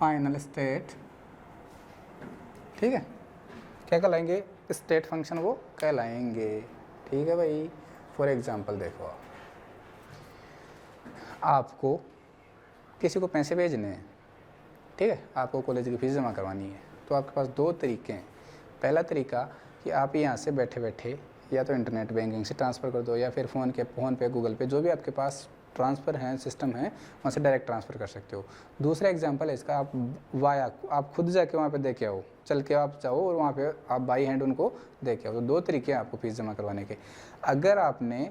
Final state, ठीक है, क्या कहलाएंगे, स्टेट फंक्शन वो कहलाएंगे, ठीक है भाई। फॉर एग्जांपल देखो, आपको किसी को पैसे भेजने हैं, ठीक है, आपको कॉलेज की फ़ीस जमा करवानी है, तो आपके पास दो तरीके हैं। पहला तरीका कि आप यहाँ से बैठे बैठे या तो इंटरनेट बैंकिंग से ट्रांसफ़र कर दो या फिर फ़ोन पे, गूगल पे, जो भी आपके पास ट्रांसफ़र है सिस्टम है वहाँ से डायरेक्ट ट्रांसफ़र कर सकते हो। दूसरा एग्जांपल है इसका, आप खुद जाके वहाँ पे दे के आओ, चल के आप जाओ और वहाँ पे आप बाई हैंड उनको दे के आओ। तो दो तरीके हैं आपको फ़ीस जमा करवाने के। अगर आपने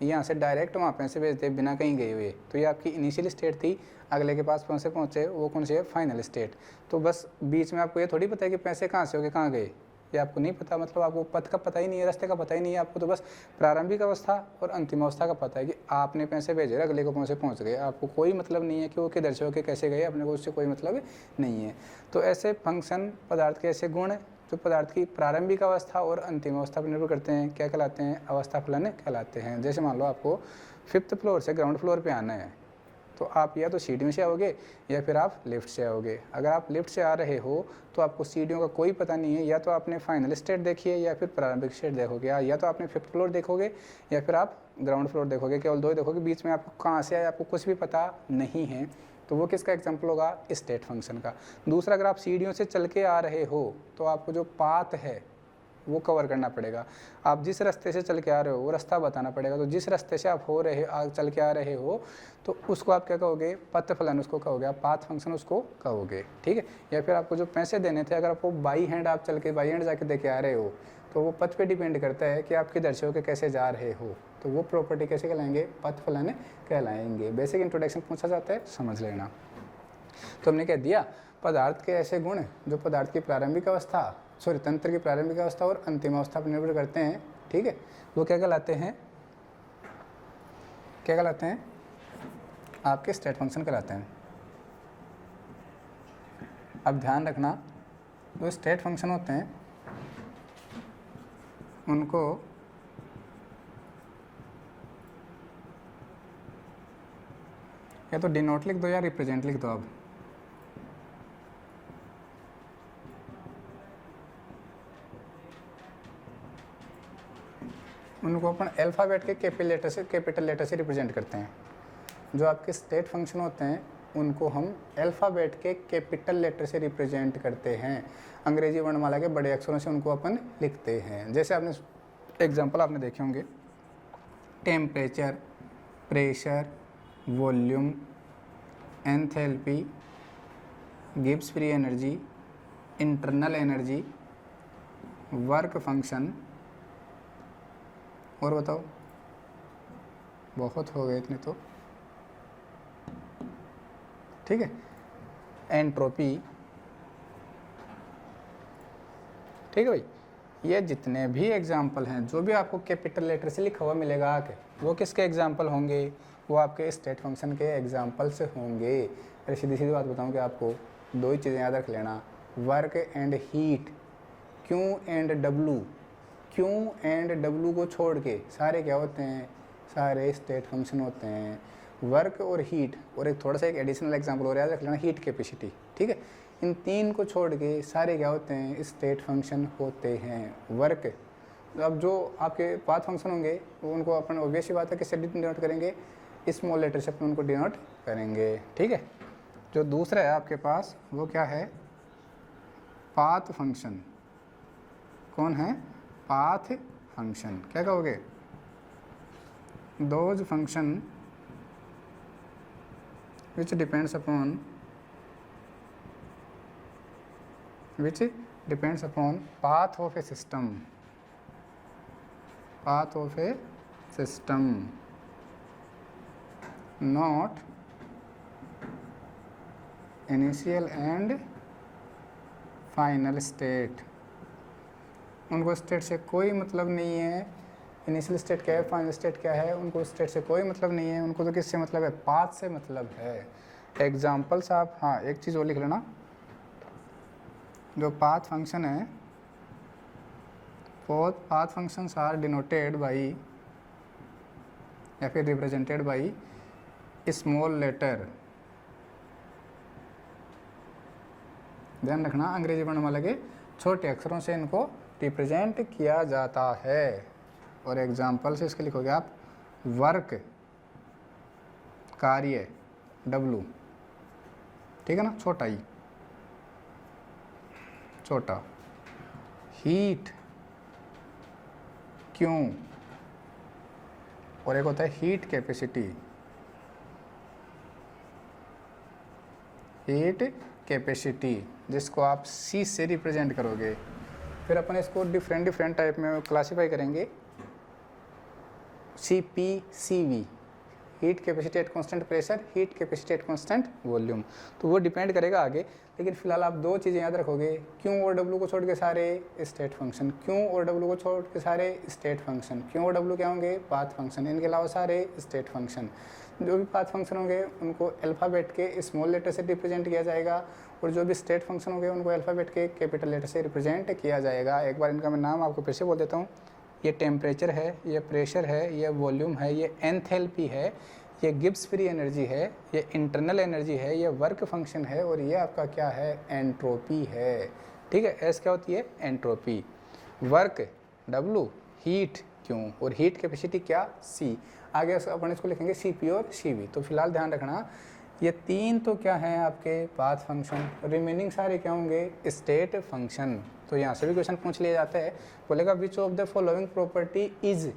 यहाँ से डायरेक्ट वहाँ पैसे भेज दे बिना कहीं गए हुए, तो ये आपकी इनिशियल स्टेट थी। अगले के पास पहुँचे वो कौन सी है, फाइनल स्टेट। तो बस बीच में आपको ये थोड़ी पता है कि पैसे कहाँ से हो गए, कहाँ गए, ये आपको नहीं पता, मतलब आपको पथ का पता ही नहीं है, रास्ते का पता ही नहीं है। आपको तो बस प्रारंभिक अवस्था और अंतिम अवस्था का पता है कि आपने पैसे भेजे, अगले को पहुँच गए। आपको कोई मतलब नहीं है कि वो किधर से होकर कैसे गए, अपने को उससे कोई मतलब नहीं है। तो ऐसे फंक्शन, पदार्थ के ऐसे गुण जो पदार्थ की प्रारंभिक अवस्था और अंतिम अवस्था पर निर्भर करते हैं, क्या कहलाते हैं, अवस्था फलन कहलाते हैं। जैसे मान लो आपको 5th फ्लोर से ग्राउंड फ्लोर पे आना है, तो आप या तो सीढ़ियों से आओगे या फिर आप लिफ्ट से आओगे। अगर आप लिफ्ट से आ रहे हो तो आपको सीढ़ियों का कोई पता नहीं है, या तो आपने फाइनल स्टेट देखी है या फिर प्रारंभिक स्टेट देखोगे, या तो आपने 5th फ्लोर देखोगे या फिर आप ग्राउंड फ्लोर देखोगे, केवल दो ही देखोगे, बीच में आपको कहाँ से आए आपको कुछ भी पता नहीं है। तो वो किसका एग्जाम्पल होगा, स्टेट फंक्शन का। दूसरा, अगर आप सीढ़ियों से चल के आ रहे हो तो आपको जो पाथ है वो कवर करना पड़ेगा। आप जिस रास्ते से चल के आ रहे हो वो रास्ता बताना पड़ेगा। तो जिस रास्ते से आप चल के आ रहे हो तो उसको आप क्या कहोगे, पथ फलन उसको कहोगे, आप पाथ फंक्शन उसको कहोगे, ठीक है। या फिर आपको जो पैसे देने थे, अगर आपको बाई हैंड आप चल के बाई हैंड जाके दे के आ रहे हो, तो वो पथ पे डिपेंड करता है कि आप किधर से होकर कैसे जा रहे हो। तो वो प्रॉपर्टी कैसे कहलाएंगे, पथ फलन कहलाएंगे। बेसिक इंट्रोडक्शन पूछा जाता है, समझ लेना। तो हमने कह दिया पदार्थ के ऐसे गुण जो पदार्थ की प्रारंभिक अवस्था, तंत्र की प्रारंभिक अवस्था और अंतिम अवस्था पर निर्भर करते हैं, ठीक है, वो क्या कहलाते हैं, आपके स्टेट फंक्शन कहलाते हैं। अब ध्यान रखना, जो स्टेट फंक्शन होते हैं उनको या तो डिनोट लिख दो या रिप्रेजेंट लिख दो। अब उनको अपन अल्फ़ाबेट के कैपिटल लेटर से रिप्रेजेंट करते हैं। जो आपके स्टेट फंक्शन होते हैं उनको हम अल्फ़ाबेट के कैपिटल लेटर से रिप्रेजेंट करते हैं। अंग्रेजी वर्णमाला के बड़े अक्षरों से उनको अपन लिखते हैं। जैसे आपने एग्जांपल आपने देखे होंगे, temperature, pressure, volume, enthalpy, Gibbs free energy, internal energy, work function, और बताओ, बहुत हो गए इतने तो, ठीक है, एंट्रोपी, ठीक है भाई। ये जितने भी एग्जाम्पल हैं, जो भी आपको कैपिटल लेटर से लिखा हुआ मिलेगा आके, वो किसके एग्जाम्पल होंगे, वो आपके स्टेट फंक्शन के एग्जाम्पल से होंगे। अरे सीधी सीधी बात बताऊं कि आपको दो ही चीज़ें याद रख लेना, work and heat, Q and W. Q and W को छोड़ के सारे क्या होते हैं, सारे स्टेट फंक्शन होते हैं। वर्क और हीट, और एक थोड़ा सा एक एडिशनल एग्जांपल और याद रख लेना, हीट कैपेसिटी, ठीक है। इन तीन को छोड़ के सारे क्या होते हैं, स्टेट फंक्शन होते हैं। वर्क, अब जो आपके पाथ फंक्शन होंगे वो उनको अपन ऑब्वियस ही बात है किससे डिनोट करेंगे, स्मॉल लेटर से अपन उनको डिनोट करेंगे, ठीक है। जो दूसरा है आपके पास वो क्या है, पाथ फंक्शन। कौन है, पाथ फंक्शन। क्या कहोगे, those function which depends upon path of a system, not initial and final state। उनको स्टेट से कोई मतलब नहीं है, इनिशियल स्टेट क्या है, फाइनल स्टेट क्या है, उनको स्टेट से कोई मतलब नहीं है। उनको तो किससे मतलब है, पाथ से मतलब है। एग्जाम्पल्स आप, हाँ एक चीज़ और लिख लेना, जो पाथ फंक्शन है, path functions are denoted by या फिर रिप्रेजेंटेड बाई स्मॉल लेटर ध्यान रखना, अंग्रेजी वर्णमाला के छोटे अक्षरों से इनको रिप्रेजेंट किया जाता है। और एग्जाम्पल से इसके लिखोगे आप वर्क, कार्य, W, ठीक है ना, छोटा ई, छोटा, हीट, क्यों, और एक होता है हीट कैपेसिटी, हीट कैपेसिटी, जिसको आप C से रिप्रेजेंट करोगे। फिर अपन इसको डिफरेंट टाइप में क्लासीफाई करेंगे, CPCV, heat capacity at constant pressure, heat capacity eight constant volume. तो वो डिपेंड करेगा आगे, लेकिन फिलहाल आप दो चीज़ें याद रखोगे, क्यों और W को छोड़ के सारे स्टेट फंक्शन, क्यों और W को छोड़ के सारे स्टेट फंक्शन, क्यों और W क्या होंगे, पाथ फंक्शन, इनके अलावा सारे स्टेट फंक्शन। जो भी पाथ फंक्शन होंगे उनको अल्फ़ाबेट के स्मॉल लेटर से रिप्रेजेंट किया जाएगा, और जो भी स्टेट फंक्शन होंगे उनको अल्फ़ाबेट के कैपिटल लेटर से रिप्रेजेंट किया जाएगा। एक बार इनका मैं नाम आपको फिर से बोल देता हूँ, ये टेम्परेचर है, ये प्रेशर है, ये वॉल्यूम है, ये एंथैल्पी है, ये गिब्स फ्री एनर्जी है, ये इंटरनल एनर्जी है, ये वर्क फंक्शन है, और ये आपका क्या है, एंट्रोपी है। ठीक है, एस क्या होती है, एंट्रोपी, वर्क W, हीट क्यों, और हीट कैपेसिटी क्या, C। आगे अपन इसको लिखेंगे CP और CV। तो फिलहाल ध्यान रखना, ये तीन तो क्या हैं आपके पाथ फंक्शन, रिमेनिंग सारे क्या होंगे, स्टेट फंक्शन। तो यहाँ से भी क्वेश्चन पूछ लिया जाता है, बोलेगा which of the following property is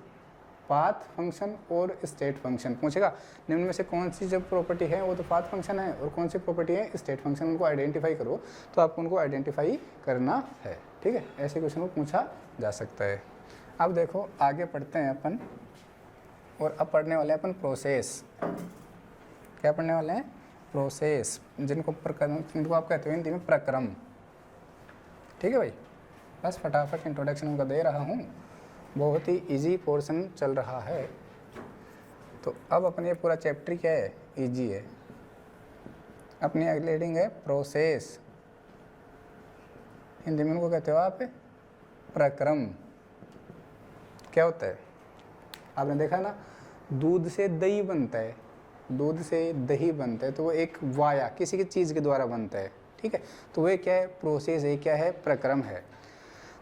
path function और स्टेट फंक्शन, पूछेगा निम्न में से कौन सी जब प्रॉपर्टी है वो तो पाथ फंक्शन है, और कौन सी प्रॉपर्टी है स्टेट फंक्शन, उनको आइडेंटिफाई करो। तो आपको उनको आइडेंटिफाई करना है, ठीक है, ऐसे क्वेश्चन को पूछा जा सकता है। अब देखो आगे पढ़ते हैं अपन, और अब पढ़ने वाले हैं अपन प्रोसेस। क्या पढ़ने वाले हैं, प्रोसेस, जिनको प्रक्रम, जिनको आप कहते हो हिंदी में प्रक्रम। ठीक है भाई, बस फटाफट इंट्रोडक्शन उनका दे रहा हूँ, बहुत ही इजी पोर्शन चल रहा है। तो अब अपने ये पूरा चैप्टर क्या है, इजी है। अपनी अगली हेडिंग है प्रोसेस, हिंदी में उनको कहते हो आप प्रक्रम। क्या होता है, आपने देखा ना, दूध से दही बनता है, दूध से दही बनता है, तो वो एक वाया किसी की चीज़ के द्वारा बनता है। ठीक है, तो वह क्या है, प्रोसेस है, क्या है, प्रक्रम है।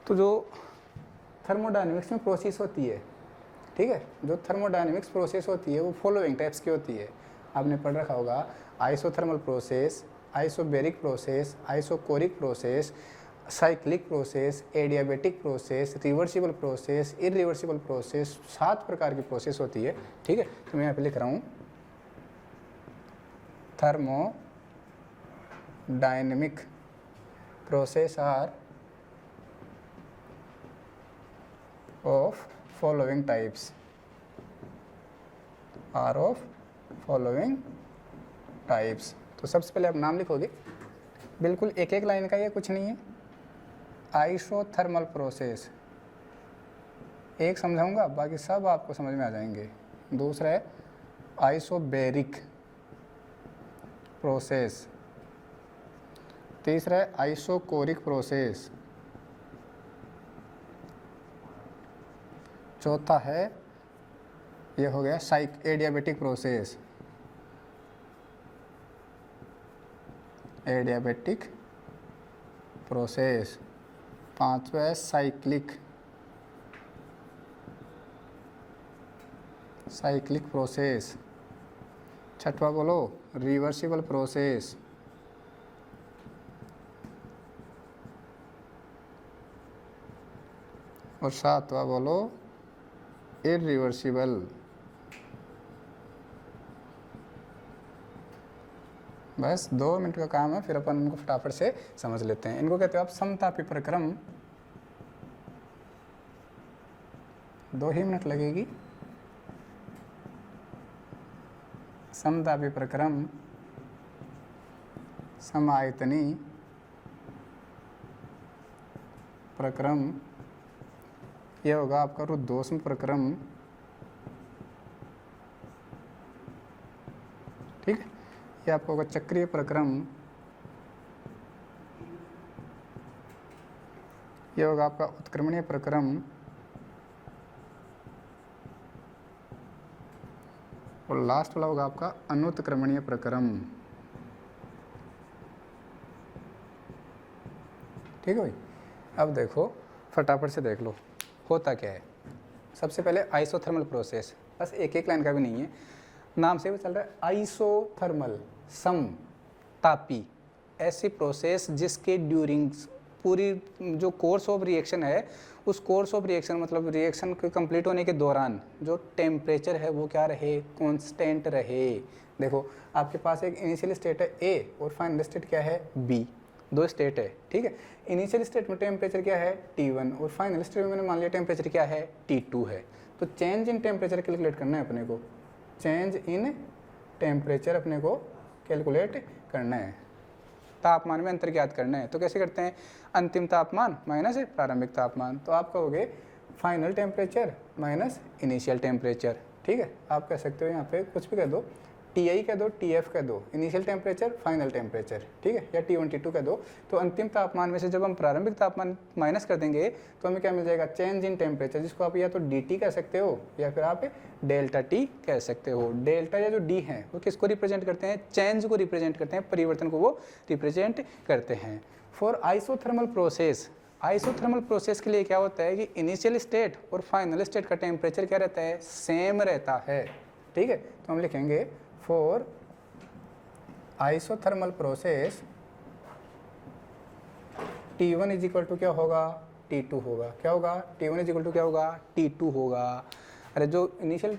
तो जो थर्मोडायनेमिक्स में प्रोसेस होती है, ठीक है, जो थर्मोडायनेमिक्स प्रोसेस होती है वो फॉलोइंग टाइप्स की होती है। आपने पढ़ रखा होगा, isothermal process, isobaric process, isochoric process, cyclic process, adiabatic process, reversible process, irreversible process, 7 प्रकार की प्रोसेस होती है। ठीक है, तो मैं यहाँ पे लिख रहा हूँ, thermodynamic process are of following types, are of following types। तो सबसे पहले आप नाम लिखोगे, बिल्कुल एक एक लाइन का, ये कुछ नहीं है। आइसोथर्मल प्रोसेस एक समझाऊंगा, बाकी सब आपको समझ में आ जाएंगे। दूसरा है आइसोबेरिक प्रोसेस, तीसरा है आइसोकोरिक प्रोसेस, चौथा है, ये हो गया एडियाबेटिक प्रोसेस, एडियाबेटिक प्रोसेस, पांचवा है साइक्लिक प्रोसेस, छठवा बोलो रिवर्सिबल प्रोसेस, और सातवा बोलो इरिवर्सिबल। बस 2 मिनट का काम है, फिर अपन इनको फटाफट से समझ लेते हैं। इनको कहते हो आप समतापी प्रक्रम, 2 ही मिनट लगेगी। समतापी प्रक्रम, समायतनी प्रक्रम, यह होगा आपका रुद्धोष्म प्रक्रम। ठीक है, ये आपका होगा चक्रीय प्रक्रम, यह होगा आपका उत्क्रमणीय प्रक्रम, और लास्ट वाला होगा आपका अनुत्क्रमणीय प्रक्रम। ठीक है भाई। अब देखो फटाफट से देख लो होता क्या है। सबसे पहले आइसोथर्मल प्रोसेस, बस एक एक लाइन का भी नहीं है, नाम से भी चल रहा है आइसोथर्मल, समतापी ऐसी प्रोसेस जिसके ड्यूरिंग पूरी जो कोर्स ऑफ रिएक्शन है, उस कोर्स ऑफ रिएक्शन मतलब रिएक्शन के कंप्लीट होने के दौरान जो टेम्परेचर है वो क्या रहे, कांस्टेंट रहे। देखो आपके पास एक इनिशियल स्टेट है ए और फाइनल स्टेट क्या है बी, दो स्टेट है, ठीक है। इनिशियल स्टेट में टेम्परेचर क्या है T1 और फाइनल स्टेट में मैंने मान लिया टेम्परेचर क्या है T2 है। तो चेंज इन टेम्परेचर कैलकुलेट करना है अपने को, चेंज इन टेम्परेचर अपने को कैलकुलेट करना है, तापमान में अंतर ज्ञात करना है। तो कैसे करते हैं, अंतिम तापमान माइनस प्रारंभिक तापमान, तो आप कहोगे final temperature minus initial temperature, ठीक है। आप कह सकते हो यहाँ पे कुछ भी कह दो, Ti कह दो, Tf कह दो, इनिशियल टेम्परेचर फाइनल टेम्परेचर, ठीक है, या T1 T2 कह दो। तो अंतिम तापमान में से जब हम प्रारंभिक तापमान माइनस कर देंगे तो हमें क्या मिल जाएगा, चेंज इन टेम्परेचर, जिसको आप या तो dt कह सकते हो या फिर आप डेल्टा T कह सकते हो। डेल्टा या जो d है वो किसको रिप्रेजेंट करते हैं, चेंज को रिप्रेजेंट करते हैं, परिवर्तन को वो रिप्रेजेंट करते हैं। For isothermal process, isothermal process के लिए क्या होता है कि इनिशियल स्टेट और फाइनल स्टेट का टेम्परेचर क्या रहता है, सेम रहता है, ठीक है। तो हम लिखेंगे for isothermal process T1 is equal to क्या होगा, T2 होगा, क्या होगा, T1 इज इक्वल टू क्या होगा, T2 होगा। अरे जो इनिशियल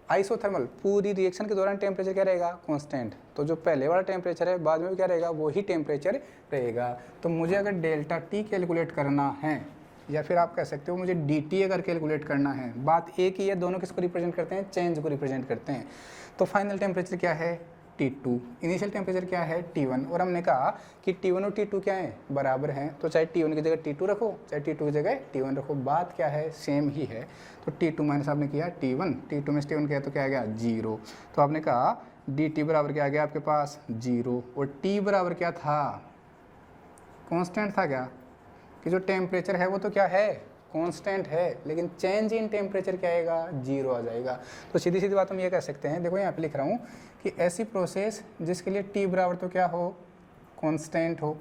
आइसोथर्मल पूरी रिएक्शन के दौरान टेम्परेचर क्या रहेगा, कांस्टेंट, तो जो पहले वाला टेम्परेचर है बाद में भी क्या रहेगा, वही टेम्परेचर रहेगा। तो मुझे अगर डेल्टा T कैलकुलेट करना है या फिर आप कह सकते हो मुझे dt अगर कैलकुलेट करना है, बात एक ही है, दोनों किसको रिप्रेजेंट करते हैं, चेंज को रिप्रेजेंट करते हैं। तो फाइनल टेम्परेचर क्या है T2, इनिशियल टेम्परेचर क्या है T1, और हमने कहा कि T1 और T2 क्या है, बराबर हैं, तो चाहे T1 की जगह T2 रखो चाहे T2 की जगह T1 रखो, बात क्या है, सेम ही है। तो T2 माइनस आपने किया T1, T2 में T1 किया तो क्या आ गया 0, तो आपने कहा dt बराबर क्या आ गया आपके पास 0, और T बराबर क्या था, कॉन्स्टेंट था क्या, कि जो टेम्परेचर है वो तो क्या है, कांस्टेंट है, लेकिन चेंज इन टेम्परेचर क्या आएगा, 0 आ जाएगा। तो सीधी सीधी बात हम ये कह सकते हैं, देखो यहाँ पे लिख रहा हूँ कि ऐसी प्रोसेस जिसके लिए t बराबर तो क्या हो, कांस्टेंट हो,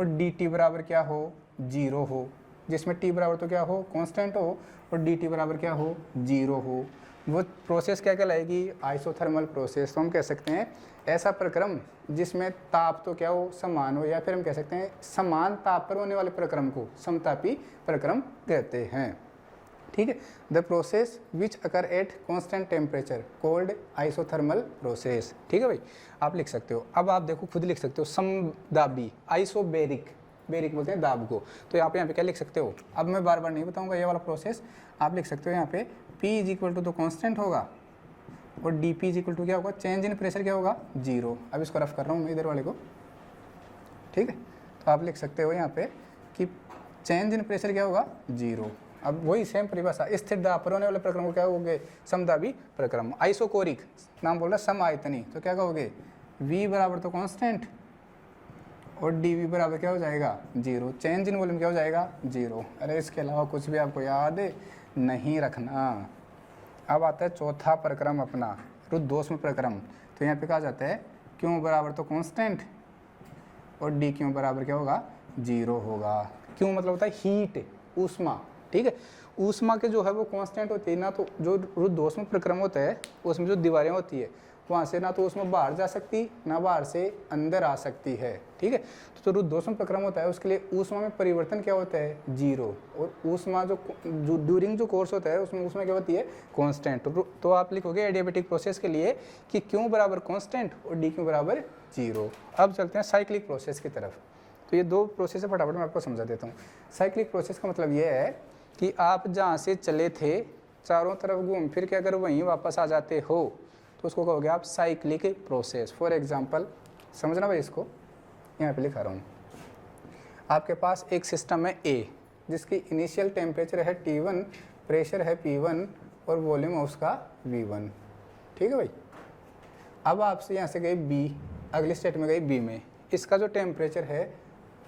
और dt बराबर क्या हो, 0 हो, जिसमें t बराबर तो क्या हो, कांस्टेंट हो, और dt बराबर क्या हो, 0 हो, वो प्रोसेस क्या कहलाएगी, आइसोथर्मल प्रोसेस। तो हम कह सकते हैं ऐसा प्रक्रम जिसमें ताप तो क्या हो, समान हो, या फिर हम कह सकते हैं समान ताप पर होने वाले प्रक्रम को समतापी प्रक्रम कहते हैं, ठीक है। The process which occur at constant temperature cold isothermal process, ठीक है भाई, आप लिख सकते हो। अब आप देखो खुद लिख सकते हो समदाबी, आइसोबेरिक, बेरिक बोलते हैं दाब को, तो यहाँ पे क्या लिख सकते हो, अब मैं बार बार नहीं बताऊंगा ये वाला प्रोसेस, आप लिख सकते हो यहाँ पे P इज इक्वल टू तो कॉन्स्टेंट होगा और dP इज इक्वल टू क्या होगा, चेंज इन प्रेशर क्या होगा, 0। अब इसको रफ कर रहा हूँ मैं इधर वाले को, ठीक है। तो आप लिख सकते हो यहाँ पे कि चेंज इन प्रेशर क्या होगा, 0। अब वही सेम परिभाषा, स्थिर दाब पर होने वाले प्रक्रम को क्या कहोगे, समदाबी प्रक्रम। आइसोकोरिक नाम बोल रहा सम आयतनी, तो क्या कहोगे, V बराबर तो कॉन्स्टेंट और dV बराबर क्या हो जाएगा, 0, चेंज इन वॉल्यूम क्या हो जाएगा, 0। अरे इसके अलावा कुछ भी आपको याद नहीं रखना। अब आता है चौथा प्रक्रम अपना, रुद्धोष्म प्रक्रम। तो यहाँ पे कहा जाता है Q बराबर तो कांस्टेंट और dQ बराबर क्या होगा, 0 होगा। क्यों मतलब होता है हीट, ऊष्मा, ठीक है। ऊष्मा के जो है वो कांस्टेंट होती है ना, तो जो रुद्धोष्म प्रक्रम होता है उसमें जो दीवारें होती है वहाँ से ना तो उसमें बाहर जा सकती ना बाहर से अंदर आ सकती है, ठीक है। तो जो रुद्धोष्म प्रक्रम होता है उसके लिए ऊष्मा में परिवर्तन क्या होता है, 0, और ऊष्मा जो ड्यूरिंग जो कोर्स होता है उसमें ऊष्मा क्या होती है, कांस्टेंट। तो आप लिखोगे एडियाबेटिक प्रोसेस के लिए कि Q बराबर कांस्टेंट और dQ बराबर 0। अब चलते हैं साइक्लिक प्रोसेस की तरफ। तो ये दो प्रोसेस है, फटाफट मैं आपको समझा देता हूँ। साइक्लिक प्रोसेस का मतलब ये है कि आप जहाँ से चले थे चारों तरफ घूम फिर के अगर वहीं वापस आ जाते हो तो उसको कहोगे आप साइक्लिक प्रोसेस। फॉर एग्जांपल समझना भाई, इसको यहाँ पे लिखा रहा हूँ। आपके पास एक सिस्टम है A जिसकी इनिशियल टेम्परेचर है T1, प्रेशर है P1 और वॉल्यूम उसका V1, ठीक है भाई। अब आपसे यहाँ से गए B, अगले स्टेट में गई B में, इसका जो टेम्परेचर है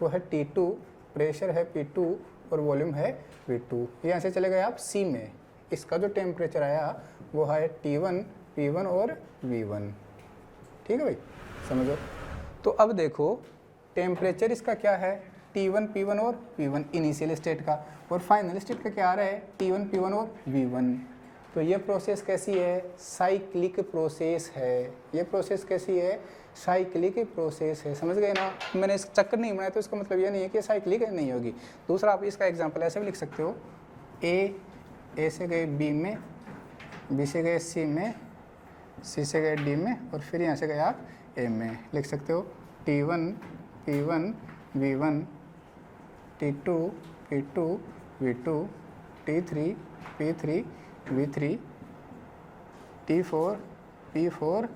वो है T2, प्रेशर है P2 और वॉल्यूम है V2। यहाँ से चले गए आप C में, इसका जो टेम्परेचर आया वो है T1, P1 और V1, ठीक है भाई, समझो। तो अब देखो टेम्परेचर इसका क्या है, T1 P1 और V1 इनिशियल स्टेट का, और फाइनल स्टेट का क्या आ रहा है T1 P1 और V1। तो ये प्रोसेस कैसी है, साइक्लिक प्रोसेस है। ये प्रोसेस कैसी है, साइक्लिक प्रोसेस है। समझ गए ना, मैंने इस चक्कर नहीं बनाया तो इसका मतलब ये नहीं है कि साइक्लिक नहीं होगी। दूसरा आप इसका एग्जांपल ऐसे भी लिख सकते हो, ए से गए बी में, बी से गए सी में, सी से गए डी में, और फिर यहाँ से गए आप ए में। लिख सकते हो T1 P1 V1, T2 P2 V2, T3 P3 V3, T4 P4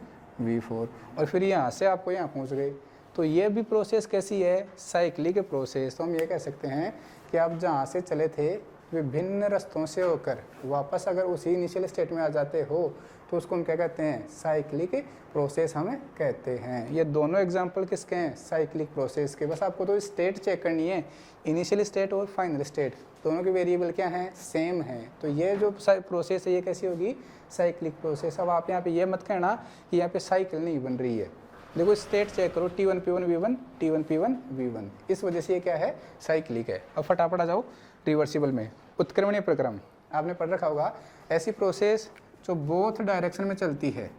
V4, और फिर यहाँ से आपको यहाँ पहुँच गए। तो ये भी प्रोसेस कैसी है, साइक्लिक प्रोसेस। तो हम ये कह सकते हैं कि आप जहाँ से चले थे विभिन्न रास्तों से होकर वापस अगर उसी इनिशियल स्टेट में आ जाते हो तो उसको हम क्या कहते हैं, साइक्लिक प्रोसेस हमें कहते हैं। ये दोनों एग्जांपल किसके हैं, साइक्लिक प्रोसेस के। बस आपको तो स्टेट चेक करनी है, इनिशियल स्टेट और फाइनल स्टेट दोनों के वेरिएबल क्या हैं, सेम हैं। तो ये जो प्रोसेस है ये कैसी होगी, साइक्लिक प्रोसेस। अब आप यहाँ पे ये मत कहना कि यहाँ पे साइकिल नहीं बन रही है। देखो स्टेट चेक करो, T1 P1 V1, T1 P1 V1, इस वजह से ये क्या है, साइक्लिक है। अब फटाफट आ जाओ रिवर्सिबल में। उत्क्रमणीय प्रक्रम आपने पढ़ रखा होगा, ऐसी प्रोसेस जो बोथ डायरेक्शन में चलती है,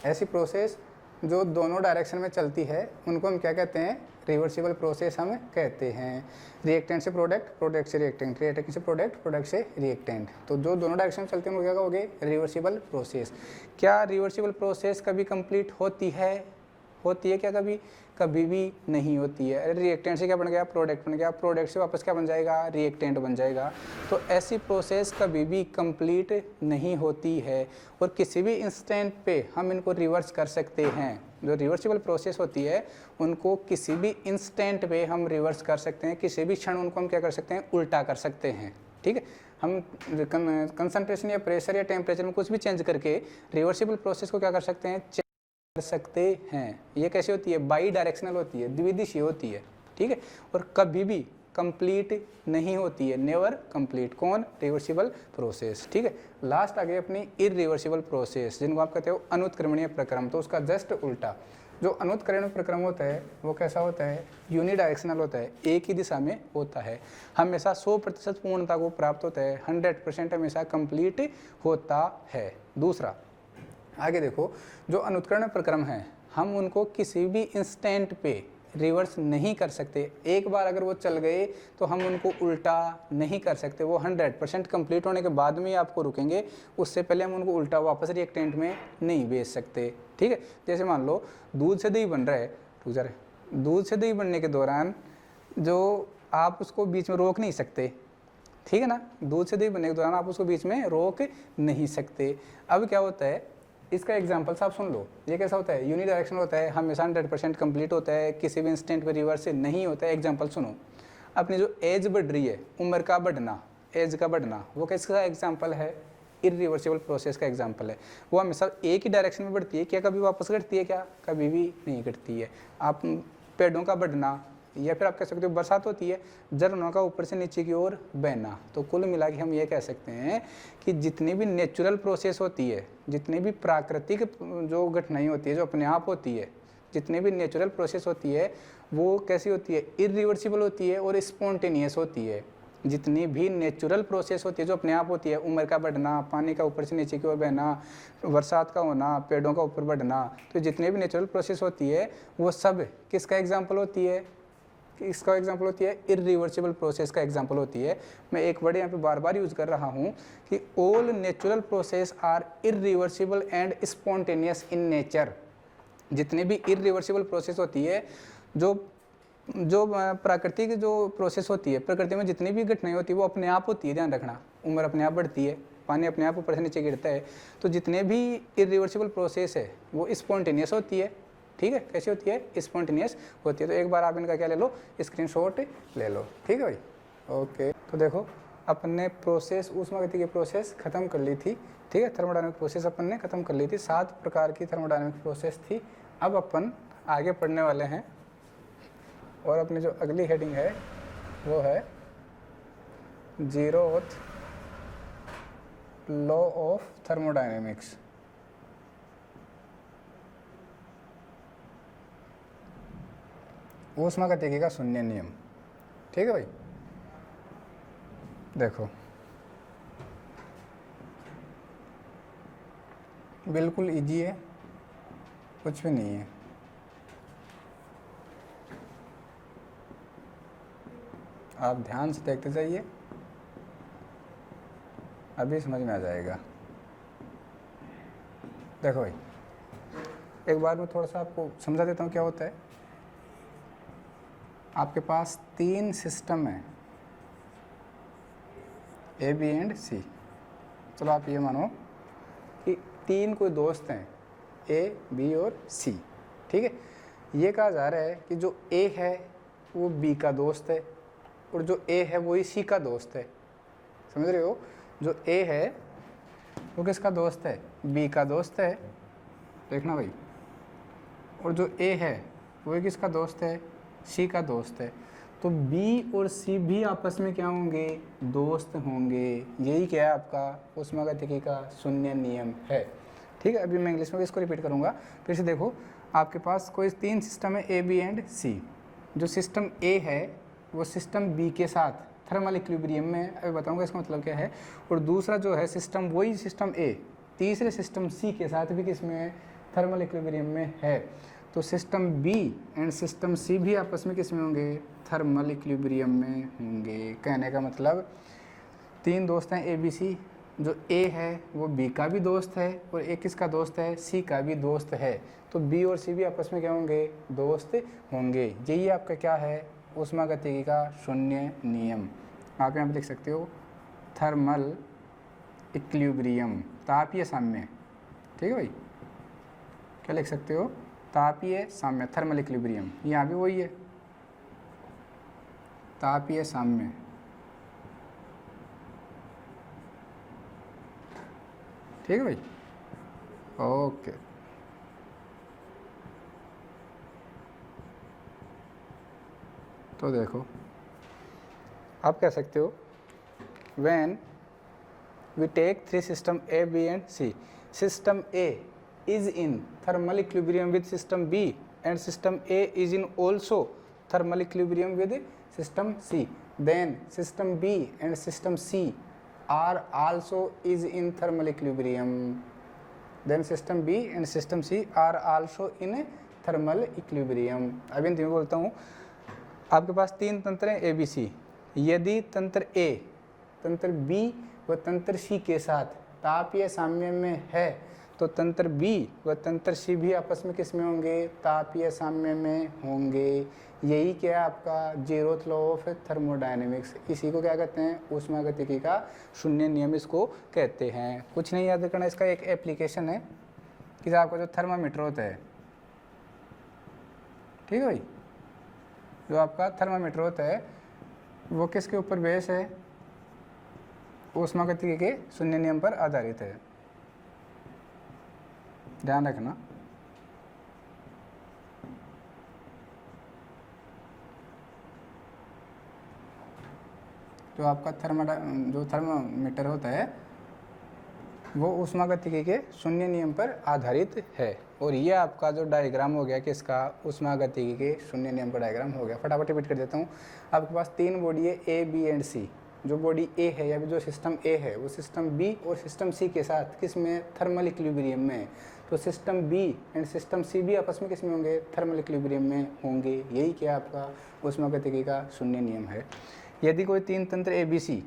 ऐसी प्रोसेस जो दोनों डायरेक्शन में चलती है उनको हम क्या कहते हैं, रिवर्सिबल प्रोसेस हम कहते हैं। रिएक्टेंट से प्रोडक्ट, प्रोडक्ट से रिएक्टेंट, रिएक्टेंट से प्रोडक्ट, प्रोडक्ट से रिएक्टेंट, तो जो दोनों डायरेक्शन में चलते हैं वो क्या कहोगे, रिवर्सिबल प्रोसेस। क्या रिवर्सिबल प्रोसेस कभी कंप्लीट होती है, होती है क्या कभी, कभी भी नहीं होती है। अरे रिएक्टेंट से क्या बन गया, प्रोडक्ट बन गया, प्रोडक्ट से वापस क्या बन जाएगा, रिएक्टेंट बन जाएगा। तो ऐसी प्रोसेस कभी भी कंप्लीट नहीं होती है, और किसी भी इंस्टेंट पे हम इनको रिवर्स कर सकते हैं। जो रिवर्सिबल प्रोसेस होती है उनको किसी भी इंस्टेंट पे हम रिवर्स कर सकते हैं, किसी भी क्षण उनको हम क्या कर सकते हैं, उल्टा कर सकते हैं। ठीक है, हम कंसंट्रेशन या प्रेशर या टेम्परेचर में कुछ भी चेंज करके रिवर्सिबल प्रोसेस को क्या कर सकते हैं, कर सकते हैं। ये कैसी होती है, बाई डायरेक्शनल होती है, द्विदिशीय होती है। ठीक है, और कभी भी कंप्लीट नहीं होती है, नेवर कंप्लीट। कौन, रिवर्सिबल प्रोसेस। ठीक है, लास्ट आ गई अपनी इरिवर्सिबल प्रोसेस, जिनको आप कहते हो अनुत्क्रमणीय प्रक्रम। तो उसका जस्ट उल्टा, जो अनुत्क्रमणीय प्रक्रम होता है वो कैसा होता है, यूनिडायरेक्शनल होता है, एक ही दिशा में होता है, हमेशा 100% पूर्णता को प्राप्त होता है, 100% हमेशा कंप्लीट होता है। दूसरा आगे देखो, जो अनुत्क्रमण प्रक्रम है हम उनको किसी भी इंस्टेंट पे रिवर्स नहीं कर सकते। एक बार अगर वो चल गए तो हम उनको उल्टा नहीं कर सकते, वो 100% कंप्लीट होने के बाद में ही आपको रुकेंगे, उससे पहले हम उनको उल्टा वापस रिएक्टेंट में नहीं भेज सकते। ठीक है, जैसे मान लो दूध से दही बन रहा है, तो सर दूध से दही बनने के दौरान जो आप उसको बीच में रोक नहीं सकते, ठीक है ना, दूध से दही बनने के दौरान आप उसको बीच में रोक नहीं सकते। अब क्या होता है, इसका एग्जाम्पल्स आप सुन लो। ये कैसा होता है, यूनिडायरेक्शनल होता है, हमेशा 100% कंप्लीट होता है, किसी भी इंस्टेंट पर रिवर्स नहीं होता है। एग्जाम्पल सुनो, अपनी जो एज बढ़ रही है, उम्र का बढ़ना, एज का बढ़ना, वो किसका एग्जाम्पल है, इरिवर्सिबल प्रोसेस का एग्जाम्पल है। वो हमेशा एक ही डायरेक्शन में बढ़ती है, क्या कभी वापस घटती है, क्या कभी भी नहीं घटती है। आप पेड़ों का बढ़ना, या फिर आप कह सकते हो बरसात होती है, झरनों का ऊपर से नीचे की ओर बहना। तो कुल मिला के हम ये कह सकते हैं कि जितनी भी नेचुरल प्रोसेस होती है, जितनी भी प्राकृतिक जो घटनाएं होती है जो अपने आप होती है, जितनी भी नेचुरल प्रोसेस होती है वो कैसी होती है, इरिवर्सिबल होती है और स्पॉन्टेनियस होती है। जितनी भी नेचुरल प्रोसेस होती है जो अपने आप होती है, उम्र का बढ़ना, पानी का ऊपर से नीचे की ओर बहना, बरसात का होना, पेड़ों का ऊपर बढ़ना, तो जितनी भी नेचुरल प्रोसेस होती है वो सब किसका एग्जाम्पल होती है, इसका एग्जाम्पल होती है, इरिवर्सिबल प्रोसेस का एग्जाम्पल होती है। मैं एक वर्ड यहाँ पे बार बार यूज कर रहा हूँ कि all natural process are irreversible and spontaneous in nature. जितनी भी इरिवर्सिबल प्रोसेस होती है, जो प्राकृतिक जो प्रोसेस होती है, प्रकृति में जितनी भी घटनाएं होती है वो अपने आप होती है, ध्यान रखना, उम्र अपने आप बढ़ती है, पानी अपने आप ऊपर से नीचे गिरता है। तो जितने भी इरिवर्सिबल प्रोसेस है वो स्पॉन्टेनियस होती है। ठीक है, कैसी होती है, स्पॉन्टेनियस होती है। तो एक बार आप इनका क्या ले लो, स्क्रीनशॉट ले लो। ठीक है भाई, ओके। तो देखो अपन प्रोसेस, ऊष्मागतिकी की प्रोसेस खत्म कर ली थी। ठीक है, थर्मोडायनामिक प्रोसेस अपन ने खत्म कर ली थी, 7 प्रकार की थर्मोडायनामिक प्रोसेस थी। अब अपन आगे पढ़ने वाले हैं, और अपनी जो अगली हेडिंग है वो है 0th लॉ ऑफ थर्मोडायनेमिक्स। ऊष्मागतिकी का शून्य नियम। ठीक है भाई, देखो बिल्कुल इजी है, कुछ भी नहीं है। आप ध्यान से देखते जाइए, अभी समझ में आ जाएगा। देखो भाई, एक बार मैं थोड़ा सा आपको समझा देता हूँ क्या होता है। आपके पास 3 सिस्टम है, ए बी एंड सी। चलो आप ये मानो कि 3 कोई दोस्त हैं, ए बी और सी। ठीक है, ये कहा जा रहा है कि जो ए है वो बी का दोस्त है, और जो ए है वही सी का दोस्त है। समझ रहे हो, जो ए है वो किसका दोस्त है, बी का दोस्त है। देखना भाई, और जो ए है वही किसका दोस्त है, सी का दोस्त है। तो बी और सी भी आपस में क्या होंगे, दोस्त होंगे। यही क्या है आपका ऊष्मागतिकी का शून्य नियम है। ठीक है, अभी मैं इंग्लिश में इसको रिपीट करूँगा फिर से। देखो, आपके पास कोई 3 सिस्टम है, ए बी एंड सी। जो सिस्टम ए है वो सिस्टम बी के साथ थर्मल इक्विलिब्रियम में, अभी बताऊंगा इसका मतलब क्या है। और दूसरा जो है सिस्टम, वही सिस्टम ए तीसरे सिस्टम सी के साथ भी किस में है, थर्मल इक्विलिब्रियम में है। तो सिस्टम बी एंड सिस्टम सी भी आपस में किस में होंगे, थर्मल इक्विलिब्रियम में होंगे। कहने का मतलब 3 दोस्त हैं ए बी सी, जो ए है वो बी का भी दोस्त है, और ए किसका दोस्त है, सी का भी दोस्त है। तो बी और सी भी आपस में क्या होंगे, दोस्त होंगे। यही आपका क्या है, ऊष्मागतिकी का शून्य नियम। आप यहाँ पे लिख सकते हो थर्मल इक्विलिब्रियम, तापीय साम्य। ठीक है भाई, क्या लिख सकते हो, तापीय साम्य, थर्मल इक्विलिब्रियम। यहाँ भी वही है, तापीय साम्य। ठीक है भाई, ओके। तो देखो, आप कह सकते हो when we take 3 system A, B and C, system A is in thermal equilibrium with system B and system A is in also thermal equilibrium with system C, then system B and system C are also is in thermal equilibrium, then system B and system C are also in thermal equilibrium। अभी मैं बोलता हूँ, आपके पास 3 तंत्र हैं A B C. यदि तंत्र ए तंत्र बी व तंत्र सी के साथ तापीय साम्य में है, तो तंत्र बी व तंत्र सी भी आपस में किस में होंगे, तापीय साम्य में होंगे। यही क्या है आपका जीरोथ लॉ ऑफ थर्मोडायनेमिक्स। इसी को क्या कहते हैं, ऊष्मागतिकी का शून्य नियम इसको कहते हैं। कुछ नहीं याद करना, इसका एक एप्लीकेशन है कि आपका जो थर्मामीटर होता है, ठीक है भाई, जो आपका थर्मामीटर होता है वो किसके ऊपर बेस है, ऊष्मागतिकी के शून्य नियम पर आधारित है। ध्यान रखना। जो आपका थर्मामीटर होता है वो ऊष्मागतिकी के शून्य नियम पर आधारित है। और ये आपका जो डायग्राम हो गया किसका, ऊष्मागतिकी के शून्य नियम का डायग्राम हो गया। फटाफट रिपीट कर देता हूँ। आपके पास 3 बॉडी है ए बी एंड सी। जो बॉडी ए है या जो सिस्टम ए है वो सिस्टम बी और सिस्टम सी के साथ किस में, थर्मल इक्विलिब्रियम में। तो सिस्टम बी एंड सिस्टम सी भी आपस में किस में होंगे, थर्मल इक्विलिब्रियम में होंगे। यही क्या आपका ऊष्मागतिकी का शून्य नियम है। यदि कोई 3 तंत्र ए बी सी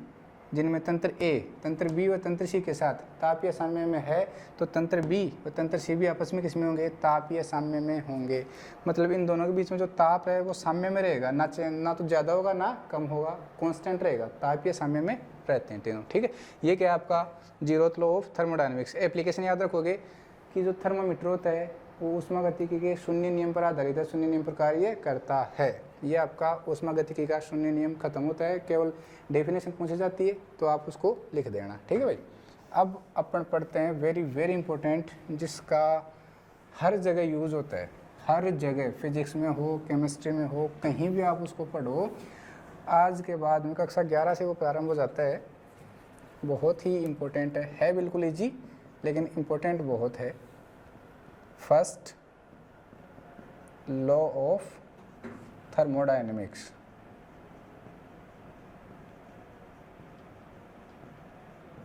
जिनमें तंत्र ए तंत्र बी व तंत्र सी के साथ तापीय साम्य में है, तो तंत्र बी व तंत्र सी भी आपस में किसमें होंगे, तापीय साम्य में होंगे। मतलब इन दोनों के बीच में जो ताप है वो साम्य में रहेगा, ना तो ज़्यादा होगा ना कम होगा, कांस्टेंट रहेगा, तापीय साम्य में रहते हैं तीनों। ठीक है, ये क्या है आपका zeroth law of thermodynamics. Application याद रखोगे कि जो थर्मामीटर होता है वो ऊष्मागतिकी के शून्य नियम पर आधारित है, शून्य नियम पर कार्य करता है। ये आपका ऊष्मागतिकी का शून्य नियम खत्म होता है, केवल डेफिनेशन पूछी जाती है तो आप उसको लिख देना। ठीक है भाई, अब अपन पढ़ते हैं वेरी वेरी इंपॉर्टेंट, जिसका हर जगह यूज़ होता है, हर जगह, फिजिक्स में हो, केमिस्ट्री में हो, कहीं भी आप उसको पढ़ो। आज के बाद में कक्षा 11 से वो प्रारंभ हो जाता है। बहुत ही इम्पोर्टेंट है बिल्कुल ईजी, लेकिन इम्पोर्टेंट बहुत है। First law of thermodynamics.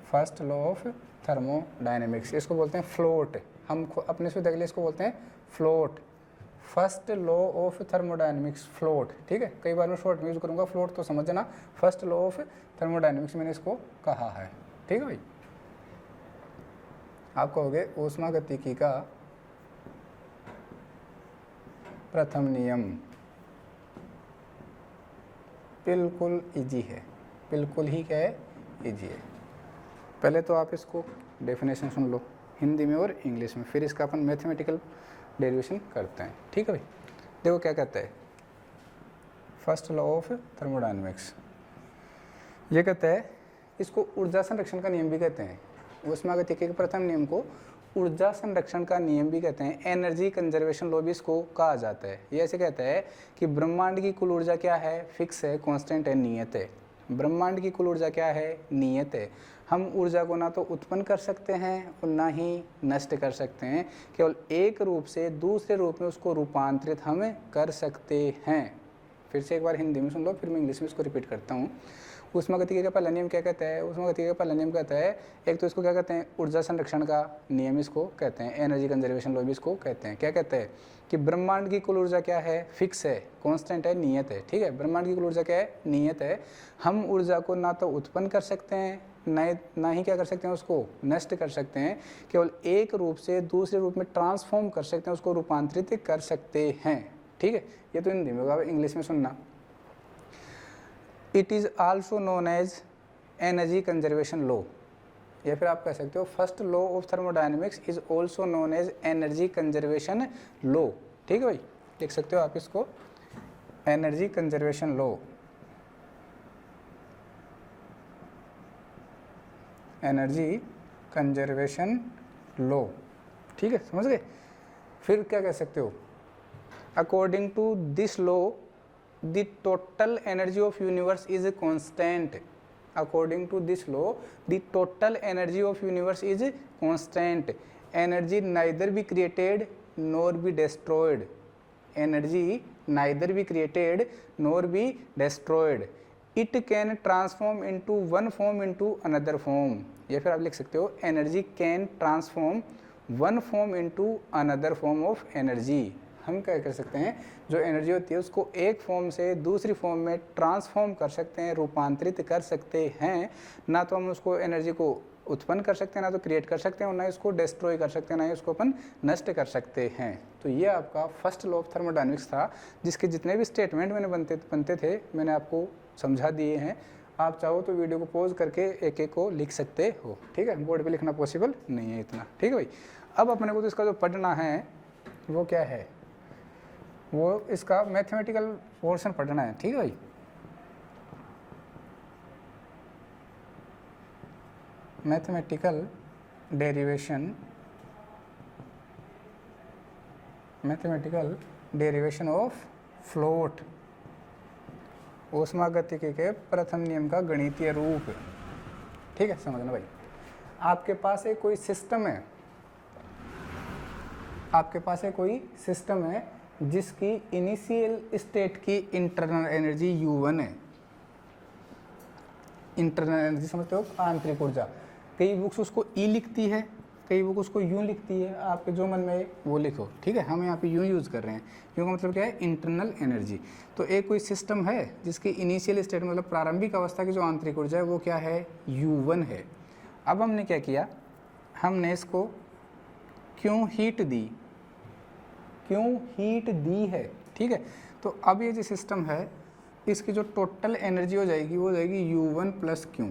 First law of thermodynamics, इसको बोलते हैं फ्लोट। हम अपने से देख लिए, इसको बोलते हैं float. First law of thermodynamics float, ठीक है। कई बार मैं शॉर्ट में यूज करूंगा फ्लोट, तो समझना फर्स्ट लॉ ऑफ थर्मोडायनेमिक्स मैंने इसको कहा है, ठीक है भाई। आप कहोगे ऊष्मागतिकी का प्रथम नियम, बिल्कुल इजी है, बिल्कुल ही क्या है, इजी है। पहले तो आप इसको डेफिनेशन सुन लो हिंदी में और इंग्लिश में, फिर इसका अपन मैथमेटिकल डेरिवेशन करते हैं, ठीक है भाई। देखो क्या कहता है फर्स्ट लॉ ऑफ थर्मोडायनेमिक्स, ये कहता है, इसको ऊर्जा संरक्षण का नियम भी कहते हैं। ऊष्मागतिकी के प्रथम नियम को ऊर्जा संरक्षण का नियम भी कहते हैं, एनर्जी कंजर्वेशन लॉ भी इसको कहा जाता है। ये ऐसे कहता है कि ब्रह्मांड की कुल ऊर्जा क्या है, फिक्स है, कांस्टेंट है, नियत है। ब्रह्मांड की कुल ऊर्जा क्या है, नियत है। हम ऊर्जा को ना तो उत्पन्न कर सकते हैं और ना ही नष्ट कर सकते हैं, केवल एक रूप से दूसरे रूप में उसको रूपांतरित हम कर सकते हैं। फिर से एक बार हिंदी में सुन लो, फिर मैं इंग्लिश में इसको रिपीट करता हूँ। ऊष्मागतिकी का पहला नियम क्या कहता है, ऊष्मागतिकी का पहला नियम कहता है, एक तो इसको क्या कहते हैं, ऊर्जा संरक्षण का नियम इसको कहते हैं, एनर्जी कंजर्वेशन लॉ भी इसको कहते हैं। क्या कहते हैं कि ब्रह्मांड की कुल ऊर्जा क्या है, फिक्स है, कांस्टेंट है, नियत है, ठीक है। ब्रह्मांड की कुल ऊर्जा क्या है, नियत है। हम ऊर्जा को ना तो उत्पन्न कर सकते हैं, ना ही क्या कर सकते हैं, उसको नष्ट कर सकते हैं, केवल एक रूप से दूसरे रूप में ट्रांसफॉर्म कर सकते हैं, उसको रूपांतरित कर सकते हैं, ठीक है। ये तो हिंदी में होगा, इंग्लिश में सुनना। It is also known as energy conservation law, या फिर आप कह सकते हो first law of thermodynamics is also known as energy conservation law, ठीक है भाई। लिख सकते हो आप इसको, energy conservation law, energy conservation law, ठीक है, समझ गए। फिर क्या कह सकते हो, according to this law the total energy of universe is constant. According to this law, the total energy of universe is constant. Energy neither be created nor be destroyed. Energy neither be created nor be destroyed. It can transform into one form into another form. या फिर आप लिख सकते हो energy can transform one form into another form of energy. हम क्या कर सकते हैं, जो एनर्जी होती है उसको एक फॉर्म से दूसरी फॉर्म में ट्रांसफॉर्म कर सकते हैं, रूपांतरित कर सकते हैं। ना तो हम उसको एनर्जी को उत्पन्न कर सकते हैं, ना तो क्रिएट कर सकते हैं, और ना इसको डिस्ट्रॉय कर सकते हैं, ना ही उसको अपन नष्ट कर सकते हैं। तो ये आपका फर्स्ट लॉ ऑफ थर्मोडायनेमिक्स था, जिसके जितने भी स्टेटमेंट मैंने बनते थे मैंने आपको समझा दिए हैं। आप चाहो तो वीडियो को पॉज करके एक एक को लिख सकते हो, ठीक है। बोर्ड पे लिखना पॉसिबल नहीं है इतना, ठीक है भाई। अब अपने को तो इसका जो पढ़ना है वो क्या है, वो इसका मैथमेटिकल पोर्शन पढ़ना है, ठीक है भाई। Mathematical derivation, mathematical derivation of float, ऊष्मागतिकी के प्रथम नियम का गणितीय रूप, ठीक है, समझना भाई। आपके पास एक कोई सिस्टम है, आपके पास एक कोई सिस्टम है जिसकी इनिशियल स्टेट की इंटरनल एनर्जी U1 है। इंटरनल एनर्जी समझते हो, आंतरिक ऊर्जा। कई बुक्स उसको E लिखती है, कई बुक उसको U लिखती है, आपके जो मन में वो लिखो, ठीक है। हम यहाँ पे U यूज़ कर रहे हैं, U का मतलब क्या है, इंटरनल एनर्जी। तो एक कोई सिस्टम है जिसकी इनिशियल स्टेट मतलब प्रारंभिक अवस्था की जो आंतरिक ऊर्जा है वो क्या है, U1 है। अब हमने क्या किया, हमने इसको क्यों हीट दी, क्यों हीट दी है, ठीक है। तो अब ये जो सिस्टम है इसकी जो टोटल एनर्जी हो जाएगी वो हो जाएगी U1 प्लस Q।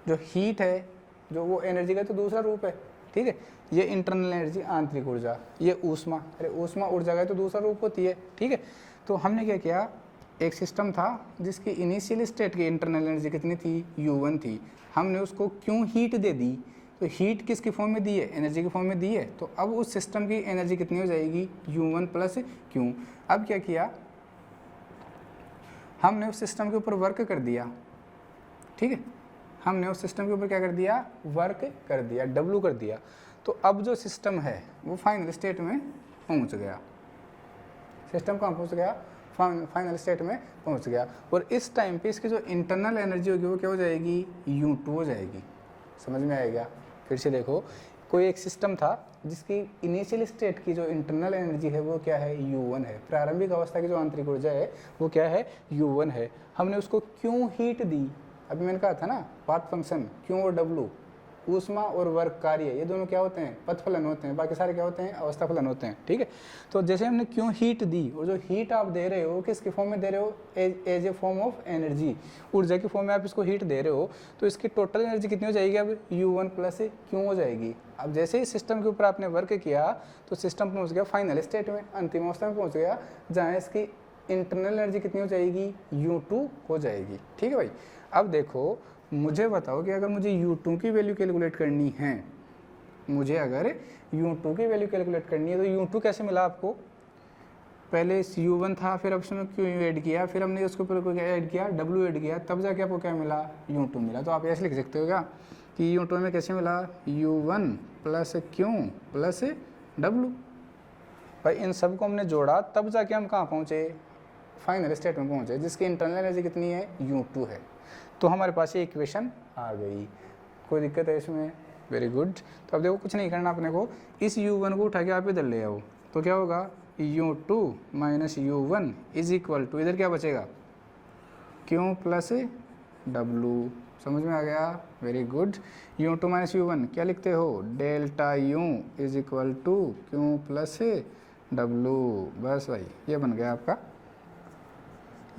जो हीट है, जो वो एनर्जी का तो दूसरा रूप है, ठीक है। ये इंटरनल एनर्जी आंतरिक ऊर्जा, ये ऊष्मा, अरे ऊष्मा ऊर्जा का तो दूसरा रूप होती है, ठीक है। तो हमने क्या किया, एक सिस्टम था जिसकी इनिशियल स्टेट की इंटरनल एनर्जी कितनी थी, U1 थी। हमने उसको क्यों हीट दे दी, तो हीट किसकी फॉर्म में दी है, एनर्जी की फॉर्म में दी है। तो अब उस सिस्टम की एनर्जी कितनी हो जाएगी, U1 प्लस Q। अब क्या किया, हमने उस सिस्टम के ऊपर वर्क कर दिया, ठीक है। हमने उस सिस्टम के ऊपर क्या कर दिया, वर्क कर दिया, W कर दिया। तो अब जो सिस्टम है वो फाइनल स्टेट में पहुंच गया। सिस्टम कहाँ पहुंच गया, फाइनल स्टेट में पहुंच गया। और इस टाइम पे इसकी जो इंटरनल एनर्जी होगी वो क्या हो जाएगी, U2 हो जाएगी। समझ में आएगा? फिर से देखो, कोई एक सिस्टम था जिसकी इनिशियल स्टेट की जो इंटरनल एनर्जी है वो क्या है, U1 है। प्रारंभिक अवस्था की जो आंतरिक ऊर्जा है वो क्या है, U1 है। हमने उसको क्यों हीट दी, अभी मैंने कहा था ना पाथ फंक्शन क्यों और W, ऊष्मा और वर्क कार्य, ये दोनों क्या होते हैं, पथ फलन होते हैं, बाकी सारे क्या होते हैं, अवस्था फलन होते हैं। ठीक है, तो जैसे हमने क्यों हीट दी, और जो हीट आप दे रहे हो किसके फॉर्म में दे रहे हो, as a form of energy, ऊर्जा की फॉर्म में आप इसको हीट दे रहे हो, तो इसकी टोटल एनर्जी कितनी हो जाएगी, अब U1 प्लस क्यों हो जाएगी। अब जैसे ही सिस्टम के ऊपर आपने वर्क किया तो सिस्टम पहुँच गया फाइनल स्टेट में, अंतिम अवस्था में पहुँच गया, जहाँ इसकी इंटरनल एनर्जी कितनी हो जाएगी, U2 हो जाएगी। ठीक है भाई, अब देखो मुझे बताओ कि अगर मुझे U2 की वैल्यू कैलकुलेट करनी है, मुझे अगर U2 की वैल्यू कैलकुलेट करनी है तो U2 कैसे मिला आपको, पहले U1 था, फिर अब उसमें Q ऐड किया, फिर हमने उसके ऊपर ऐड किया W ऐड किया, तब जाके आपको क्या मिला, U2 मिला। तो आप ऐसे लिख सकते हो क्या कि U2 में कैसे मिला, U1 plus Q plus W। भाई इन सब को हमने जोड़ा तब जाके हम कहाँ पहुँचे, फाइनल स्टेट में पहुँचे, जिसकी इंटरनल एनर्जी कितनी है, U2 है। तो हमारे पास ये इक्वेशन आ गई। कोई दिक्कत है इसमें, वेरी गुड। तो अब देखो कुछ नहीं करना अपने को, इस U1 को उठा के आप इधर ले आओ, तो क्या होगा, U2 minus U1 is equal to, इधर क्या बचेगा, Q प्लस W। समझ में आ गया, very good. U2 minus U1 क्या लिखते हो, delta U is equal to Q plus W। बस भाई ये बन गया आपका,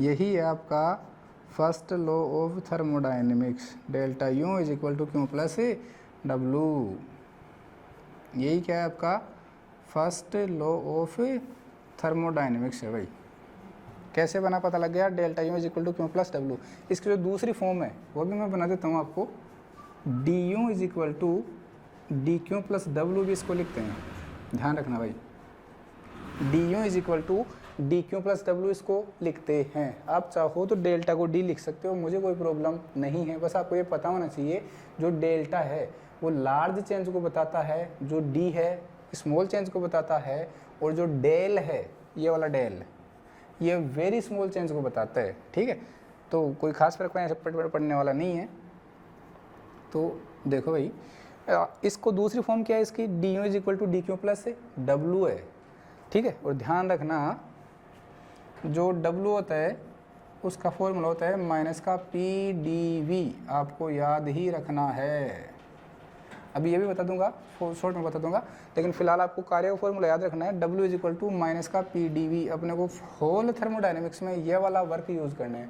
यही है आपका first law of thermodynamics, delta U is equal to Q plus W। यही क्या है आपका फर्स्ट लॉ ऑफ थर्मोडाइनमिक्स है भाई। कैसे बना पता लग गया, delta U is equal to Q plus W। इसकी जो दूसरी फॉर्म है वो भी मैं बना देता हूँ आपको, du is equal to dQ plus W भी इसको लिखते हैं, ध्यान रखना भाई, du is equal to dQ plus W इसको लिखते हैं। आप चाहो तो डेल्टा को d लिख सकते हो, मुझे कोई प्रॉब्लम नहीं है, बस आपको ये पता होना चाहिए जो डेल्टा है वो लार्ज चेंज को बताता है, जो d है स्मॉल चेंज को बताता है, और जो डेल है ये वाला डेल ये वेरी स्मॉल चेंज को बताता है। ठीक है, तो कोई खास फर्क पड़ने वाला नहीं है। तो देखो भाई, इसको दूसरी फॉर्म क्या है इसकी, du is equal to dQ plus W है। ठीक है, और ध्यान रखना जो W होता है उसका फॉर्मूला होता है माइनस का PdV, आपको याद ही रखना है। अभी ये भी बता दूंगा, शॉर्ट में बता दूंगा, लेकिन फिलहाल आपको कार्य का फॉर्मूला याद रखना है, W is equal to minus का PdV। अपने को होल थर्मोडाइनमिक्स में ये वाला वर्क यूज़ करना है,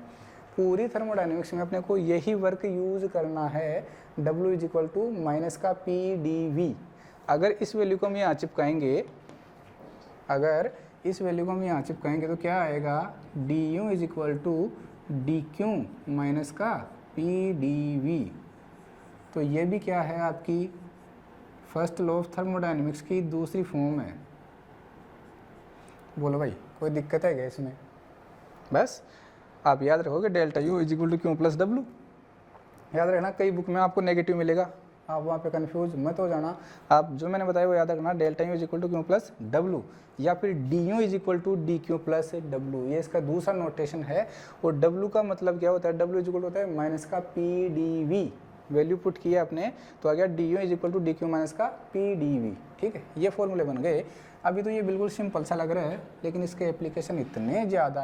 पूरी थर्मोडाइनमिक्स में अपने को यही वर्क यूज़ करना है, W is equal to minus का PdV। अगर इस वैल्यू को हम यहाँ चिपकाएंगे, अगर इस वैल्यू को हम यहाँ चिपकाएंगे तो क्या आएगा, du is equal to dQ minus का PdV। तो ये भी क्या है, आपकी फर्स्ट लॉ ऑफ थर्मोडाइनमिक्स की दूसरी फॉर्म है। बोलो भाई कोई दिक्कत है क्या इसमें? बस आप याद रखोगे delta U is equal to Q plus W। याद रखना, कई बुक में आपको नेगेटिव मिलेगा, आप वहाँ पे कंफ्यूज मत हो जाना। आप जो मैंने बताया वो याद रखना, delta U is equal to Q plus W, या फिर du is equal to dQ plus W, ये इसका दूसरा नोटेशन है। और W का मतलब क्या होता है, W इज इक्वल होता है माइनस का PdV। वैल्यू पुट किया आपने तो आ गया du is equal to dQ minus का PdV। ठीक है, ये फॉर्मूले बन गए। अभी तो ये बिल्कुल सिंपल सा लग रहा है, लेकिन इसके एप्लीकेशन इतने ज़्यादा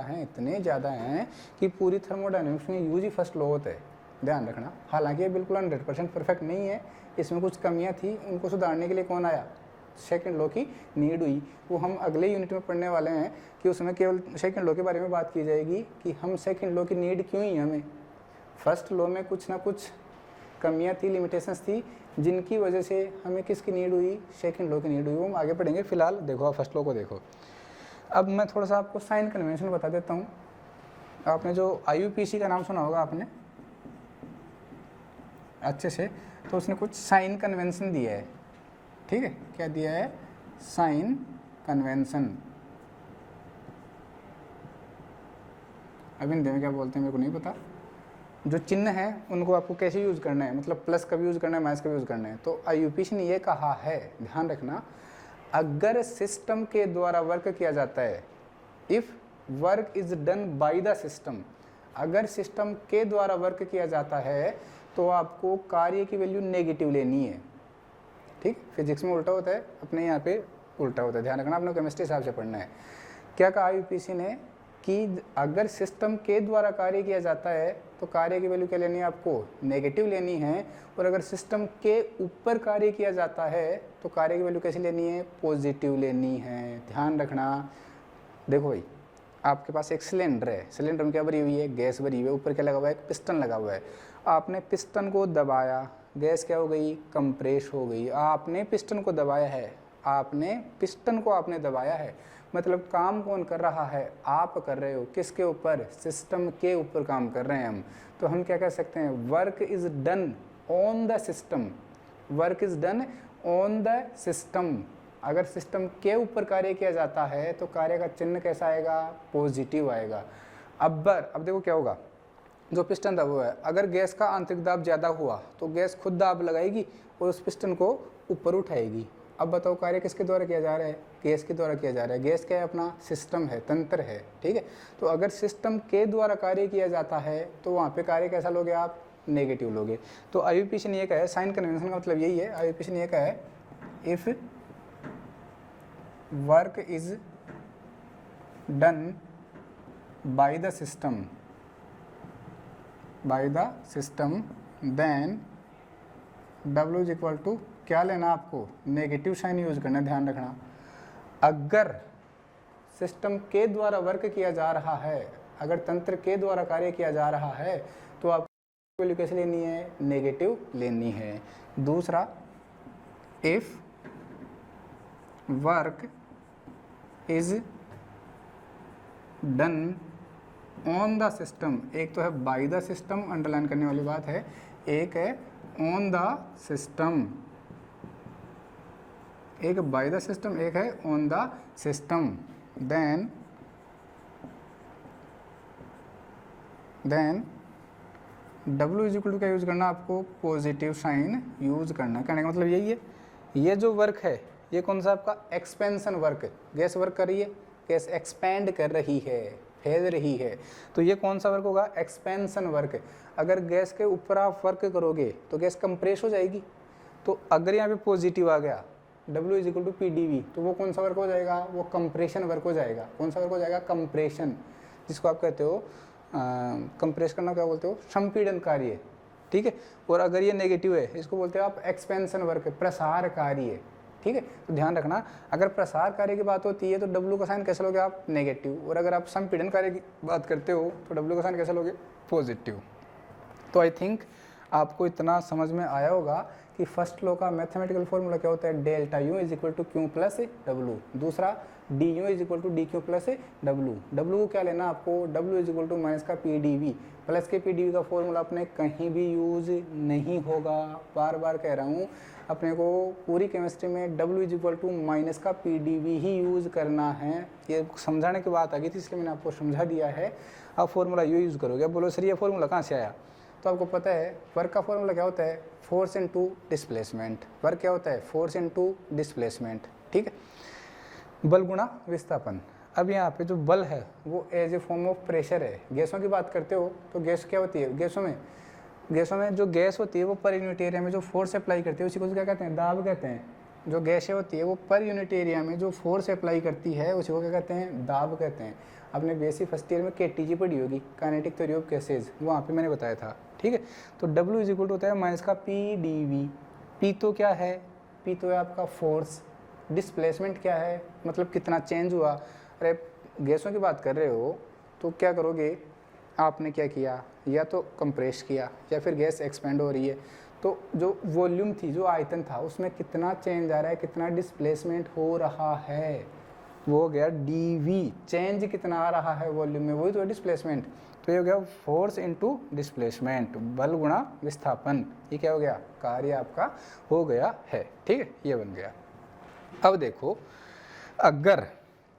हैं कि पूरी थर्मोडाइनमिक्स में यूज ही फर्स्ट लॉ होता है, ध्यान रखना। हालांकि ये बिल्कुल 100% परफेक्ट नहीं है, इसमें कुछ कमियां थी, उनको सुधारने के लिए कौन आया, सेकंड लॉ की नीड हुई। वो हम अगले यूनिट में पढ़ने वाले हैं कि उसमें केवल सेकंड लॉ के बारे में बात की जाएगी कि हम सेकंड लॉ की नीड क्यों ही हमें। फर्स्ट लॉ में कुछ ना कुछ कमियां थी, लिमिटेशंस थी, जिनकी वजह से हमें किसकी नीड हुई, सेकंड लॉ की नीड हुई। वो हम आगे पढ़ेंगे, फिलहाल देखो आप फर्स्ट लॉ को देखो। अब मैं थोड़ा सा आपको साइन कन्वेंशन बता देता हूँ। आपने जो IUPAC का नाम सुना होगा आपने अच्छे से, तो उसने कुछ साइन कन्वेंशन दिया है। ठीक है, क्या दिया है, साइन कन्वेंशन। अब हिंदी में क्या बोलते हैं मेरे को नहीं पता। जो चिन्ह है उनको आपको कैसे यूज़ करना है, मतलब प्लस कब यूज़ करना है, माइनस कब यूज़ करना है। तो IUPAC ने ये कहा है, ध्यान रखना, अगर सिस्टम के द्वारा वर्क किया जाता है, if work is done by the system, अगर सिस्टम के द्वारा वर्क किया जाता है तो आपको कार्य की वैल्यू नेगेटिव लेनी है। ठीक, फिजिक्स में उल्टा होता है, अपने यहाँ पे उल्टा होता है, ध्यान रखना, आपने केमिस्ट्री हिसाब से पढ़ना है। क्या कहा यूपीसी ने कि अगर सिस्टम के द्वारा कार्य किया जाता है तो कार्य की वैल्यू क्या लेनी है, आपको नेगेटिव लेनी है, और अगर सिस्टम के ऊपर कार्य किया जाता है तो कार्य की वैल्यू कैसी लेनी है, पॉजिटिव लेनी है। ध्यान रखना। देखो भाई, आपके पास एक सिलेंडर है, सिलेंडर में क्या भरी हुई है, गैस भरी हुई है, ऊपर क्या लगा हुआ है, एक पिस्टन लगा हुआ है। आपने पिस्टन को दबाया, गैस क्या हो गई, कंप्रेस हो गई। आपने पिस्टन को दबाया है, आपने पिस्टन को आपने दबाया है, मतलब काम कौन कर रहा है, आप कर रहे हो। किसके ऊपर, सिस्टम के ऊपर काम कर रहे हैं हम। तो हम क्या कह सकते हैं, work is done on the system, work is done on the system. अगर सिस्टम के ऊपर कार्य किया जाता है तो कार्य का चिन्ह कैसा आएगा, पॉजिटिव आएगा। अब देखो क्या होगा, जो पिस्टन दबा हुआ है, अगर गैस का आंतरिक दाब ज़्यादा हुआ तो गैस खुद दाब लगाएगी और उस पिस्टन को ऊपर उठाएगी। अब बताओ कार्य किसके द्वारा किया जा रहा है, गैस के द्वारा किया जा रहा है। गैस क्या है, अपना सिस्टम है, तंत्र है। ठीक है, तो अगर सिस्टम के द्वारा कार्य किया जाता है तो वहाँ पे कार्य कैसा लोगे आप, नेगेटिव लोगे। तो आईयूपीसी ने ये कहा है, साइन कन्वेंशन का मतलब यही है। आईयूपीसी ने ये कहा है, if work is done by the system, then W is equal to क्या लेना आपको, नेगेटिव साइन यूज करना, ध्यान रखना। अगर सिस्टम के द्वारा वर्क किया जा रहा है, अगर तंत्र के द्वारा कार्य किया जा रहा है तो आपको वैल्यू कैसे लेनी है, नेगेटिव लेनी है। दूसरा, if work is done on the system, एक तो है बाय द सिस्टम, अंडरलाइन करने वाली बात है, एक है ऑन द सिस्टम, एक बाय द सिस्टम, एक है on the system. Then W is equal to क्या यूज करना आपको, पॉजिटिव साइन यूज करना। कहने का मतलब यही है, ये जो वर्क है ये कौन सा आपका, एक्सपेंशन वर्क। गैस वर्क कर रही है, गैस एक्सपेंड कर रही है, फैल रही है, तो ये कौन सा वर्क होगा, एक्सपेंशन वर्क। अगर गैस के ऊपर आप वर्क करोगे तो गैस कंप्रेस हो जाएगी। तो अगर यहाँ पे पॉजिटिव आ गया, W is equal to PdV, तो वो कौन सा वर्क हो जाएगा, वो कंप्रेशन वर्क हो जाएगा। कौन सा वर्क हो जाएगा, कंप्रेशन, जिसको आप कहते हो कंप्रेस करना, क्या बोलते हो, संपीड़न कार्य। ठीक है, और अगर ये नेगेटिव है, इसको बोलते हो आप एक्सपेंशन वर्क, प्रसार कार्य। ठीक है, तो ध्यान रखना, अगर प्रसार कार्य की बात होती है तो W का साइन कैसे लोगे आप, नेगेटिव, और अगर आप संपीड़न कार्य की बात करते हो तो W का साइन कैसे लोगे, पॉजिटिव। तो आई थिंक आपको इतना समझ में आया होगा कि फर्स्ट लॉ का मैथमेटिकल फॉर्मूला क्या होता है, delta U is equal to q plus W। दूसरा, d u is equal to d q plus डब्लू। डब्लू को क्या लेना आपको, W is equal to minus का PdV। प्लस के PdV का फॉर्मूला अपने कहीं भी यूज नहीं होगा, बार बार कह रहा हूँ, अपने को पूरी केमिस्ट्री में W is equal to minus का PdV ही यूज़ करना है। ये समझाने की बात आ गई थी, इसलिए मैंने आपको समझा दिया है। अब फॉर्मूला यू यूज़ करोगे। अब बोलो सर ये फॉर्मूला कहाँ से आया, तो आपको पता है वर्क का फॉर्मूला क्या होता है, फोर्स इनटू डिस्प्लेसमेंट। वर्क क्या होता है, फोर्स इनटू डिस्प्लेसमेंट। ठीक है, बल गुणा विस्थापन। अब यहाँ पे जो बल है वो as a form of pressure है। गैसों की बात करते हो तो गैस क्या होती है, गैसों में जो गैस होती है वो पर यूनिट एरिया में जो फोर्स अप्लाई करती है उसी को क्या कहते हैं, दाब कहते हैं। जो गैसें होती है वो पर यूनिट एरिया में जो फोर्स अप्लाई करती है उसी को क्या कहते हैं, दाब कहते हैं। आपने बेसिक फर्स्ट ईयर में KTG पढ़ी होगी, काइनेटिक थ्योरी ऑफ गैसेज, वहाँ पे मैंने बताया था। ठीक है, तो W इज इक्वल टू होता है माइनस का PdV। P तो क्या है, P तो है आपका फोर्स। डिस्प्लेसमेंट क्या है, मतलब कितना चेंज हुआ। अरे गैसों की बात कर रहे हो तो क्या करोगे, आपने क्या किया, या तो कंप्रेस किया या फिर गैस एक्सपेंड हो रही है, तो जो वॉल्यूम थी, जो आयतन था, उसमें कितना चेंज आ रहा है, कितना डिस्प्लेसमेंट हो रहा है, वो हो गया dV। चेंज कितना आ रहा है वॉल्यूम में, वही तो है डिस्प्लेसमेंट। तो ये हो गया फोर्स इनटू डिस्प्लेसमेंट, बल गुणा विस्थापन। ये क्या हो गया, कार्य आपका हो गया है। ठीक है, ये बन गया। अब देखो, अगर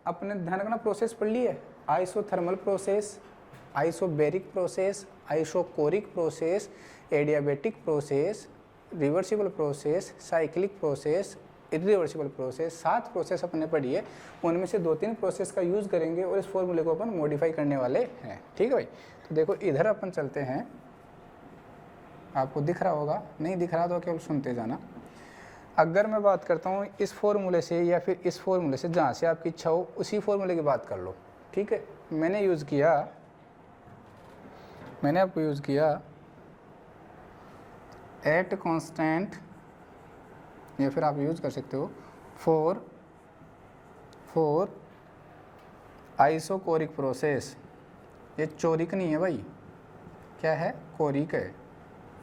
अपने ध्यान रखना प्रोसेस पढ़ ली है, isothermal process, isobaric process, isochoric process, adiabatic process, reversible process, cyclic process, irreversible process 7 process अपने पढ़ी है, उनमें से 2-3 प्रोसेस का यूज़ करेंगे और इस फॉर्मूले को अपन मॉडिफाई करने वाले हैं। ठीक है भाई, तो देखो इधर अपन चलते हैं, आपको दिख रहा होगा, नहीं दिख रहा तो केवल सुनते जाना। अगर मैं बात करता हूँ इस फॉर्मूले से या फिर इस फॉर्मूले से, जहाँ से आपकी इच्छा हो उसी फॉर्मूले की बात कर लो। ठीक है, मैंने आपको यूज़ किया एट कांस्टेंट, या फिर आप यूज़ कर सकते हो फॉर आइसोकोरिक प्रोसेस। ये चोरिक नहीं है भाई, क्या है, कोरिक है।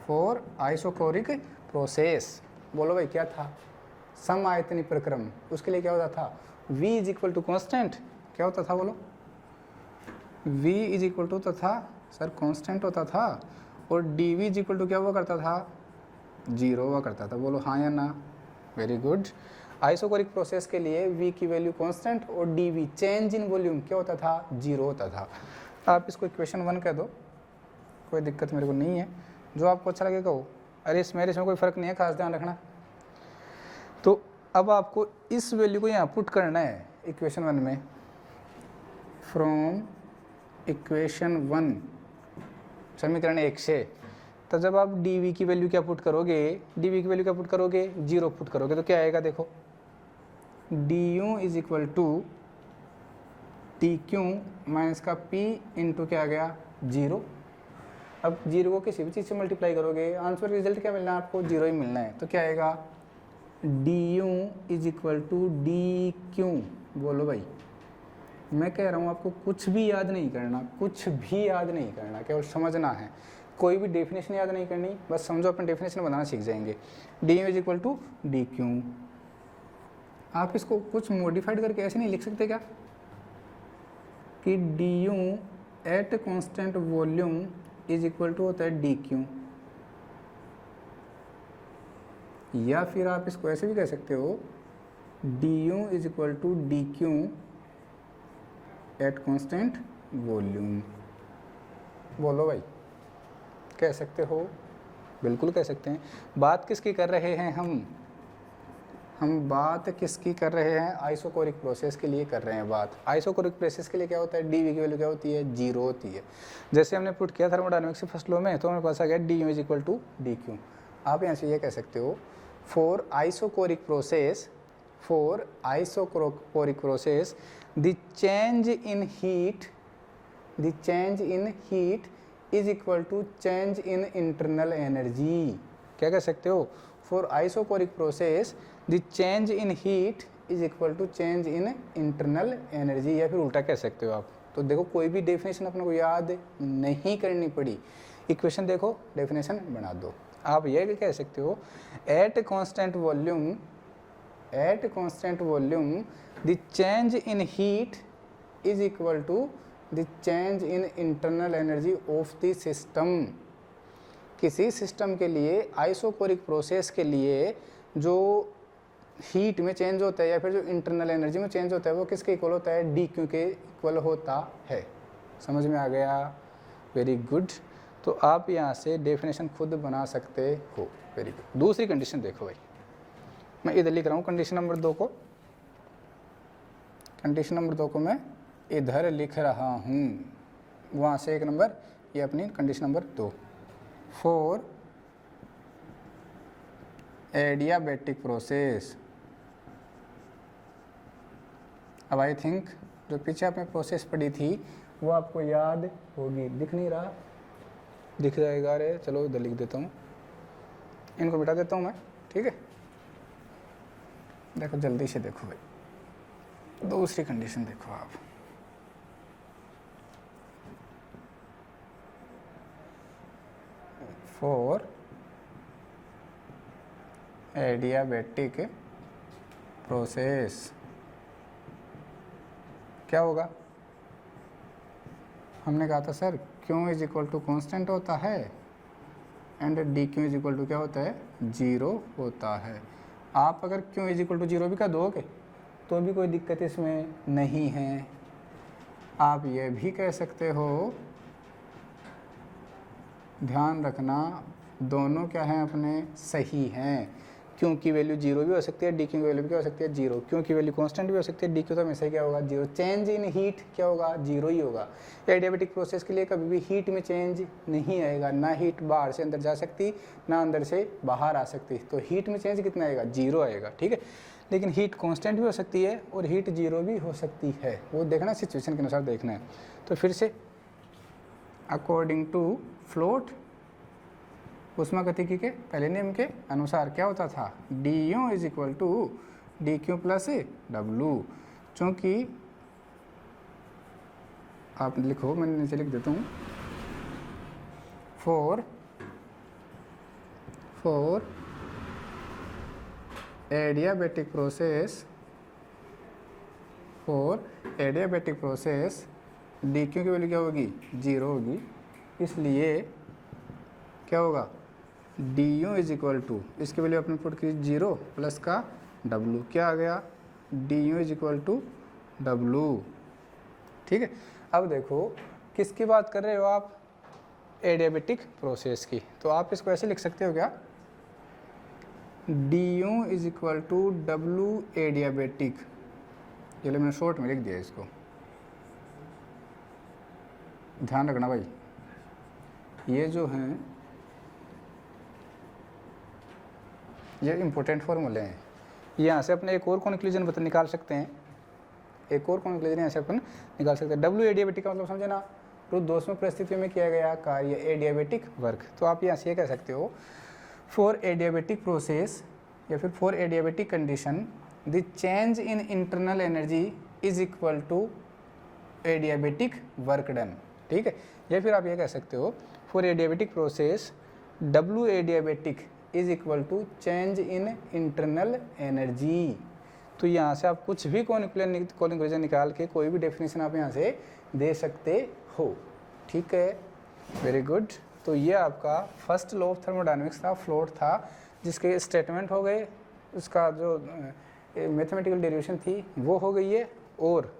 फॉर आइसोकोरिक प्रोसेस, बोलो भाई क्या था, सम आयतनी प्रक्रम, उसके लिए क्या होता था, v is equal to constant, क्या होता था बोलो, v इज इक्वल टू तथा सर कांस्टेंट होता था, और dv इज इक्वल टू क्या हुआ करता था, 0 हुआ करता था। बोलो हाँ या ना, वेरी गुड। आइसोकोरिक प्रोसेस के लिए v की वैल्यू कांस्टेंट और dv चेंज इन वॉल्यूम क्या होता था, 0 होता था। आप इसको इक्वेशन 1 कह दो, कोई दिक्कत मेरे को नहीं है, जो आपको अच्छा लगे कहो। अरे इसमें कोई फ़र्क नहीं है, खास ध्यान रखना। तो अब आपको इस वैल्यू को यहाँ पुट करना है इक्वेशन 1 में, फ्रॉम इक्वेशन 1 समीकरण 1 से। तो जब आप dv की वैल्यू क्या पुट करोगे, dv की वैल्यू क्या पुट करोगे, 0 पुट करोगे, तो क्या आएगा देखो, du is equal to dq minus का p इंटू क्या आ गया, 0। अब 0 को किसी भी चीज़ से मल्टीप्लाई करोगे, आंसर रिजल्ट क्या मिलना है आपको, 0 ही मिलना है। तो क्या आएगा, du is equal to dq। बोलो भाई, मैं कह रहा हूँ आपको कुछ भी याद नहीं करना, कुछ भी याद नहीं करना, केवल समझना है, कोई भी डेफिनेशन याद नहीं करनी, बस समझो अपन डेफिनेशन बनाना सीख जाएंगे। du is equal to dq। आप इसको कुछ मॉडिफाइड करके ऐसे नहीं लिख सकते क्या, कि du at constant volume is equal to होता है dq, या फिर आप इसको ऐसे भी कह सकते हो, du is equal to dq at constant volume. बोलो भाई, कह सकते हो, बिल्कुल कह सकते हैं। बात किसकी कर रहे हैं हम बात किसकी कर रहे हैं, आइसोकोरिक प्रोसेस के लिए कर रहे हैं बात। आइसोकोरिक प्रोसेस के लिए क्या होता है, dv की वैल्यू क्या होती है, 0 होती है। जैसे हमने पुट किया थर्मोडायनेमिक्स के फर्स्ट लॉ में, तो हमारे पास आ गया du is equal to dq। आप यहाँ से ये कह सकते हो, for isochoric process the change in heat is equal to change in internal energy. क्या कह सकते हो, for isochoric process the change in heat is equal to change in internal energy, या फिर उल्टा कह सकते हो आप। तो देखो कोई भी डेफिनेशन अपने को याद नहीं करनी पड़ी, इक्वेशन देखो डेफिनेशन बना दो। आप ये भी कह सकते हो, at constant volume the change in heat is equal to the change in internal energy of the system. किसी सिस्टम के लिए आइसोकोरिक प्रोसेस के लिए जो हीट में चेंज होता है या फिर जो इंटरनल एनर्जी में चेंज होता है, वो किसके इक्वल होता है, dq के इक्वल होता है। समझ में आ गया, वेरी गुड। तो आप यहाँ से डेफिनेशन खुद बना सकते हो, वेरी गुड। दूसरी कंडीशन देखो भाई, मैं इधर लिख रहा हूँ कंडीशन नंबर 2 को, कंडीशन नंबर 2 को मैं इधर लिख रहा हूँ, वहाँ से 1 नंबर, ये अपनी condition number 2, for adiabatic process. अब आई थिंक जो पीछे आपने प्रोसेस पढ़ी थी वो आपको याद होगी, दिख नहीं रहा, दिख जाएगा, अरे चलो इधर लिख देता हूँ, इनको मिटा देता हूँ मैं, ठीक है। देखो जल्दी से देखो भाई, दूसरी कंडीशन देखो आप, फॉर एडियाबैटिक प्रोसेस क्या होगा, हमने कहा था sir Q is equal to constant होता है and dQ is equal to क्या होता है, 0 होता है। आप अगर Q इज इक्वल टू 0 भी कर दोगे तो भी कोई दिक्कत इसमें नहीं है। आप ये भी कह सकते हो, ध्यान रखना दोनों क्या हैं अपने, सही हैं। क्यू की वैल्यू जीरो भी हो सकती है, डी क्यू की वैल्यू भी क्या हो सकती है जीरो, क्यू की वैल्यू कांस्टेंट भी हो सकती है, डी क्यू तो हमेशा क्या होगा जीरो। चेंज इन हीट क्या होगा जीरो ही होगा। एडियाबेटिक प्रोसेस के लिए कभी भी हीट में चेंज नहीं आएगा, ना हीट बाहर से अंदर जा सकती ना अंदर से बाहर आ सकती, तो हीट में चेंज कितना आएगा जीरो आएगा, ठीक है। लेकिन हीट कांस्टेंट भी हो सकती है और हीट जीरो भी हो सकती है, वो देखना सिचुएशन के अनुसार देखना है। तो फिर से अकॉर्डिंग टू फ्लोट ऊष्मागतिकी के पहले नियम के अनुसार क्या होता था, d u is equal to d q plus डब्लू। चूँकि आप लिखो, मैंने नीचे लिख देता हूँ, for adiabatic process d q की वैल्यू क्या होगी जीरो होगी, इसलिए क्या होगा d u is equal to, इसकी वैल्यू अपने पुट की जीरो प्लस का डब्लू, क्या आ गया d u is equal to डब्लू, ठीक है। अब देखो किसकी बात कर रहे हो आप, एडियाबेटिक प्रोसेस की, तो आप इसको ऐसे लिख सकते हो क्या, d u is equal to डब्लू एडियाबेटिक, ये मैंने शॉर्ट में लिख दिया इसको, ध्यान रखना भाई, ये जो हैं ये इम्पोर्टेंट फॉर्मूले हैं। यहाँ से अपने एक और कंक्लूजन निकाल सकते हैं, एक और कंक्लूजन यहाँ से अपन निकाल सकते हैं। डब्ल्यू एडियाबेटिक का मतलब समझे ना, रुद्धोष्म परिस्थितियों में किया गया कार्य एडियाबेटिक वर्क। तो आप यहाँ से ये कह सकते हो, फॉर एडियाबेटिक प्रोसेस या फिर for adiabatic condition the change in internal energy is equal to adiabatic work done, ठीक है। या फिर आप ये कह सकते हो, फॉर एडियाबेटिक प्रोसेस डब्ल्यू adiabatic is equal to change in internal energy. तो यहाँ से आप कुछ भी कंक्लूजन निकाल के कोई भी डेफिनेशन आप यहाँ से दे सकते हो, ठीक है, वेरी गुड। तो ये आपका फर्स्ट लॉ ऑफ थर्मोडायनेमिक्स था, फ्लोट था, जिसके स्टेटमेंट हो गए, उसका जो मैथमेटिकल डेरिवेशन थी वो हो गई है, और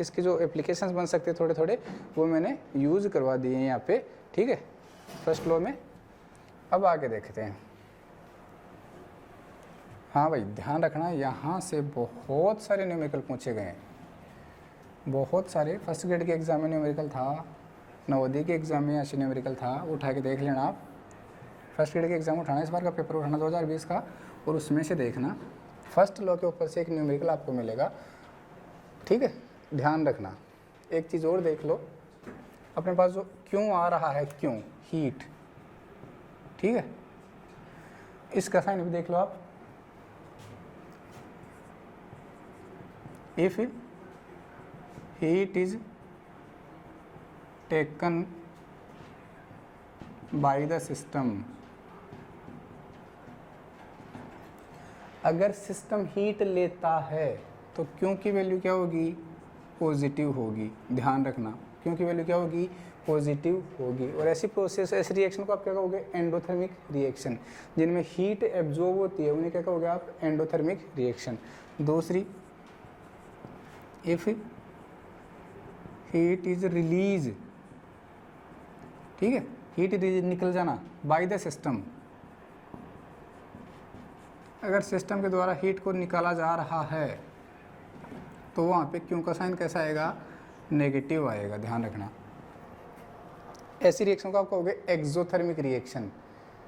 इसके जो एप्लीकेशंस बन सकते थोड़े थोड़े वो मैंने यूज़ करवा दिए हैं यहाँ पे, ठीक है, फर्स्ट लॉ में। अब आगे देखते हैं। हाँ भाई ध्यान रखना, यहाँ से बहुत सारे न्यूमेरिकल पूछे गए हैं, बहुत सारे। फर्स्ट ग्रेड के एग्ज़ाम में न्यूमेरिकल था, नवोदय के एग्ज़ाम में ऐसे न्यूमेरिकल था, उठा के देख लेना आप। फर्स्ट ग्रेड के एग्ज़ाम उठाना, इस बार का पेपर उठाना 2020 का, और उसमें से देखना फर्स्ट लॉ के ऊपर से एक न्यूमेरिकल आपको मिलेगा, ठीक है, ध्यान रखना। एक चीज़ और देख लो, अपने पास जो क्यों आ रहा है, क्यों हीट, ठीक है, इसका साइन भी देख लो आप। If heat is taken by the system, अगर सिस्टम हीट लेता है तो क्यों की वैल्यू क्या होगी पॉजिटिव होगी, ध्यान रखना, क्यों की वैल्यू क्या होगी पॉजिटिव होगी। और ऐसी प्रोसेस, ऐसी रिएक्शन को आप क्या कहोगे एंडोथर्मिक रिएक्शन, जिनमें हीट एब्जॉर्ब होती है उन्हें क्या कहोगे आप एंडोथर्मिक रिएक्शन। दूसरी, इफ हीट इज रिलीज, ठीक है, हीट रिलीज निकल जाना बाय द सिस्टम, अगर सिस्टम के द्वारा हीट को निकाला जा रहा है तो वहाँ पे क्यों का साइन कैसा आएगा नेगेटिव आएगा, ध्यान रखना। ऐसी रिएक्शन को आप कहोगे एक्सोथर्मिक रिएक्शन,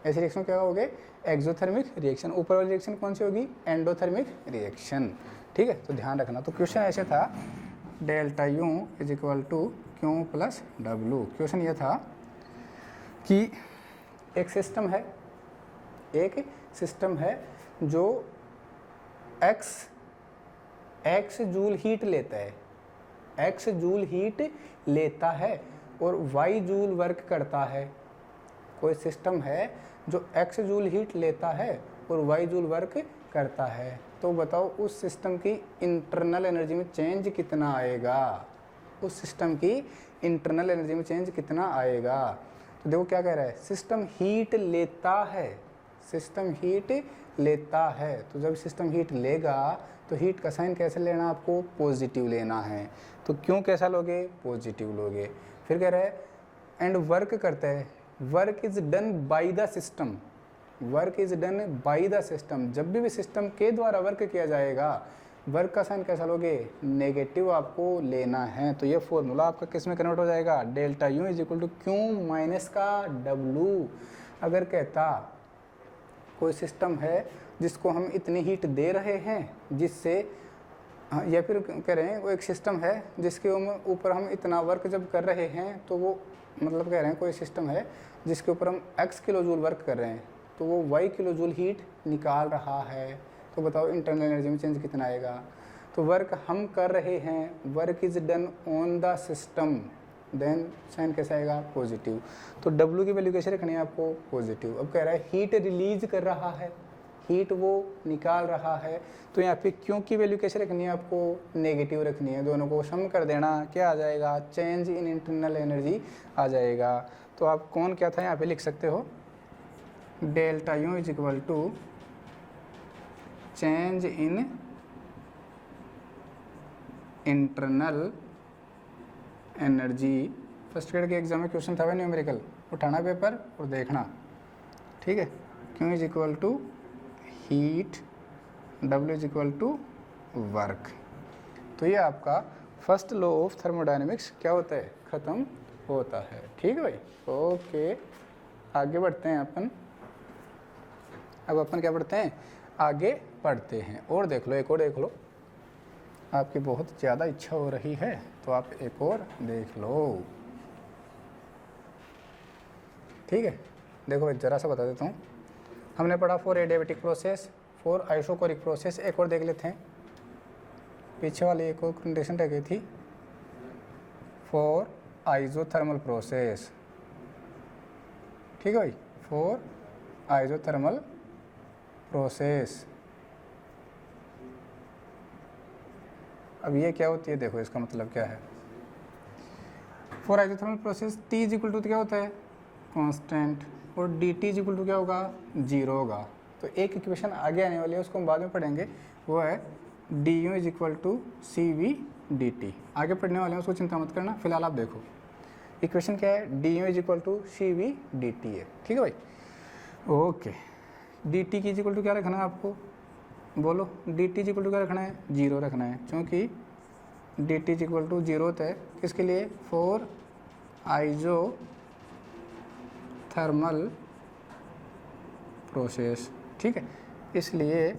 ऐसी रिएक्शन क्या कहोगे एक्सोथर्मिक रिएक्शन। ऊपर वाली रिएक्शन कौन सी होगी एंडोथर्मिक रिएक्शन, ठीक है, तो ध्यान रखना। तो क्वेश्चन ऐसे था, delta u is equal to q plus डब्लू। क्वेश्चन ये था कि एक सिस्टम है जो एक्स जूल हीट लेता है, एक्स जूल हीट लेता है और वाई जूल वर्क करता है। कोई सिस्टम है जो एक्स जूल हीट लेता है और वाई जूल वर्क करता है, तो बताओ उस सिस्टम की इंटरनल एनर्जी में चेंज कितना आएगा, उस सिस्टम की इंटरनल एनर्जी में चेंज कितना आएगा। तो देखो क्या कह रहा है, सिस्टम हीट लेता है, सिस्टम हीट लेता है, तो जब सिस्टम हीट लेगा तो हीट का साइन कैसे लेना आपको पॉजिटिव लेना है, तो क्यों कैसा लोगे पॉजिटिव लोगे। फिर कह रहा है एंड वर्क करता है, work is done by the system, work is done by the system. जब भी सिस्टम के द्वारा वर्क किया जाएगा, वर्क का साइन कैसा लोगे, नेगेटिव आपको लेना है। तो ये फॉर्मूला आपका किस में कन्वर्ट हो जाएगा, delta u is equal to q minus का डब्लू। अगर कहता कोई सिस्टम है जिसको हम इतनी हीट दे रहे हैं जिससे, या फिर कह रहे हैं वो एक सिस्टम है जिसके ऊपर हम इतना वर्क जब कर रहे हैं, तो वो मतलब कह रहे हैं कोई सिस्टम है जिसके ऊपर हम x किलो जूल वर्क कर रहे हैं तो वो y किलो जूल हीट निकाल रहा है। तो बताओ इंटरनल एनर्जी में चेंज कितना आएगा। तो वर्क हम कर रहे हैं, work is done on the system, then sign कैसा आएगा, पॉजिटिव। तो W की वैल्यू कैसे रखनी है आपको, पॉजिटिव। अब कह रहा है हीट रिलीज कर रहा है, हीट वो निकाल रहा है, तो यहाँ पे क्यू की वैल्यू कैसे रखनी है आपको, नेगेटिव रखनी है। दोनों को सम कर देना, क्या आ जाएगा, चेंज इन इंटरनल एनर्जी आ जाएगा। तो आप कौन क्या था यहाँ पे लिख सकते हो, delta u is equal to change in internal energy. First grade के एग्जाम में क्वेश्चन था न्यूमेरिकल, उठाना पेपर और देखना, ठीक है। Q is equal to heat, W is equal to work. तो ये आपका फर्स्ट लॉ ऑफ थर्मोडायनेमिक्स क्या होता है, ख़त्म होता है, ठीक है भाई। ओके, आगे बढ़ते हैं अपन। अब अपन क्या पढ़ते हैं, आगे पढ़ते हैं। और देख लो, एक और देख लो, आपकी बहुत ज़्यादा इच्छा हो रही है तो आप एक और देख लो, ठीक है। देखो भाई, ज़रा सा बता देता हूँ। हमने पढ़ा for adiabatic process, for isochoric process. एक और देख लेते हैं, पीछे वाली एक और कंडीशन रह गई थी, फॉर आइसोथर्मल प्रोसेस, ठीक है भाई, फॉर आइसोथर्मल प्रोसेस। अब ये क्या होती है, देखो इसका मतलब क्या है। For isothermal process T is equal to क्या होता है, कांस्टेंट, और dt इज इक्वल टू क्या होगा, 0 होगा। तो एक इक्वेशन आगे आने वाली है, उसको हम बाद में पढ़ेंगे, वो है du is equal to CV dt। आगे पढ़ने वाले हैं, उसको चिंता मत करना, फिलहाल आप देखो इक्वेशन क्या है, du is equal to CV dt है, ठीक है भाई। ओके, dt की इज इक्वल टू क्या रखना है आपको, बोलो, dt इज इक्वल टू क्या रखना है, 0 रखना है, क्योंकि dt इज इक्वल टू 0 होता है किसके लिए, फॉर आइसो थर्मल प्रोसेस, ठीक है। इसलिए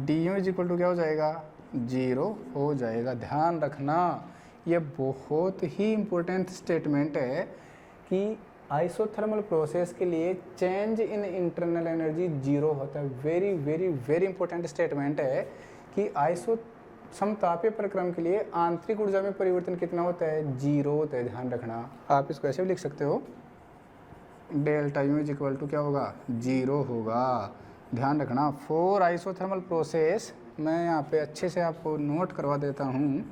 du इज इक्वल टू क्या हो जाएगा, 0 हो जाएगा। ध्यान रखना, ये बहुत ही इम्पोर्टेंट स्टेटमेंट है कि आइसोथर्मल प्रोसेस के लिए चेंज इन इंटरनल एनर्जी 0 होता है। Very very very important statement है कि समतापीय प्रक्रम के लिए आंतरिक ऊर्जा में परिवर्तन कितना होता है, 0 होता है। ध्यान रखना, आप इसको ऐसे भी लिख सकते हो, delta u is equal to क्या होगा, 0 होगा। ध्यान रखना, फॉर आइसोथर्मल प्रोसेस, मैं यहाँ पे अच्छे से आपको नोट करवा देता हूँ,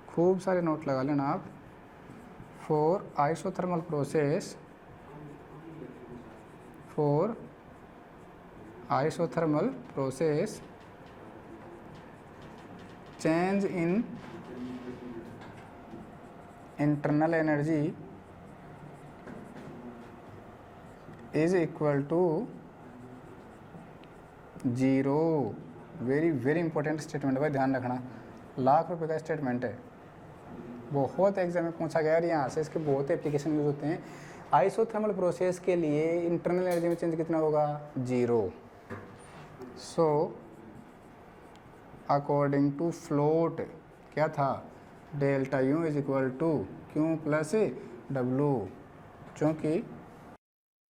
खूब सारे नोट लगा लेना आप। For isothermal process, for isothermal process change in internal energy is equal to 0। Very very important statement भाई, ध्यान रखना, लाख रुपए का स्टेटमेंट है, बहुत एग्जाम में पूछा गया और यहाँ से इसके बहुत एप्लीकेशन यूज होते हैं। आइसोथर्मल प्रोसेस के लिए इंटरनल एनर्जी में चेंज कितना होगा, 0। सो अकॉर्डिंग टू फ्लोट क्या था, delta u is equal to q plus W, क्योंकि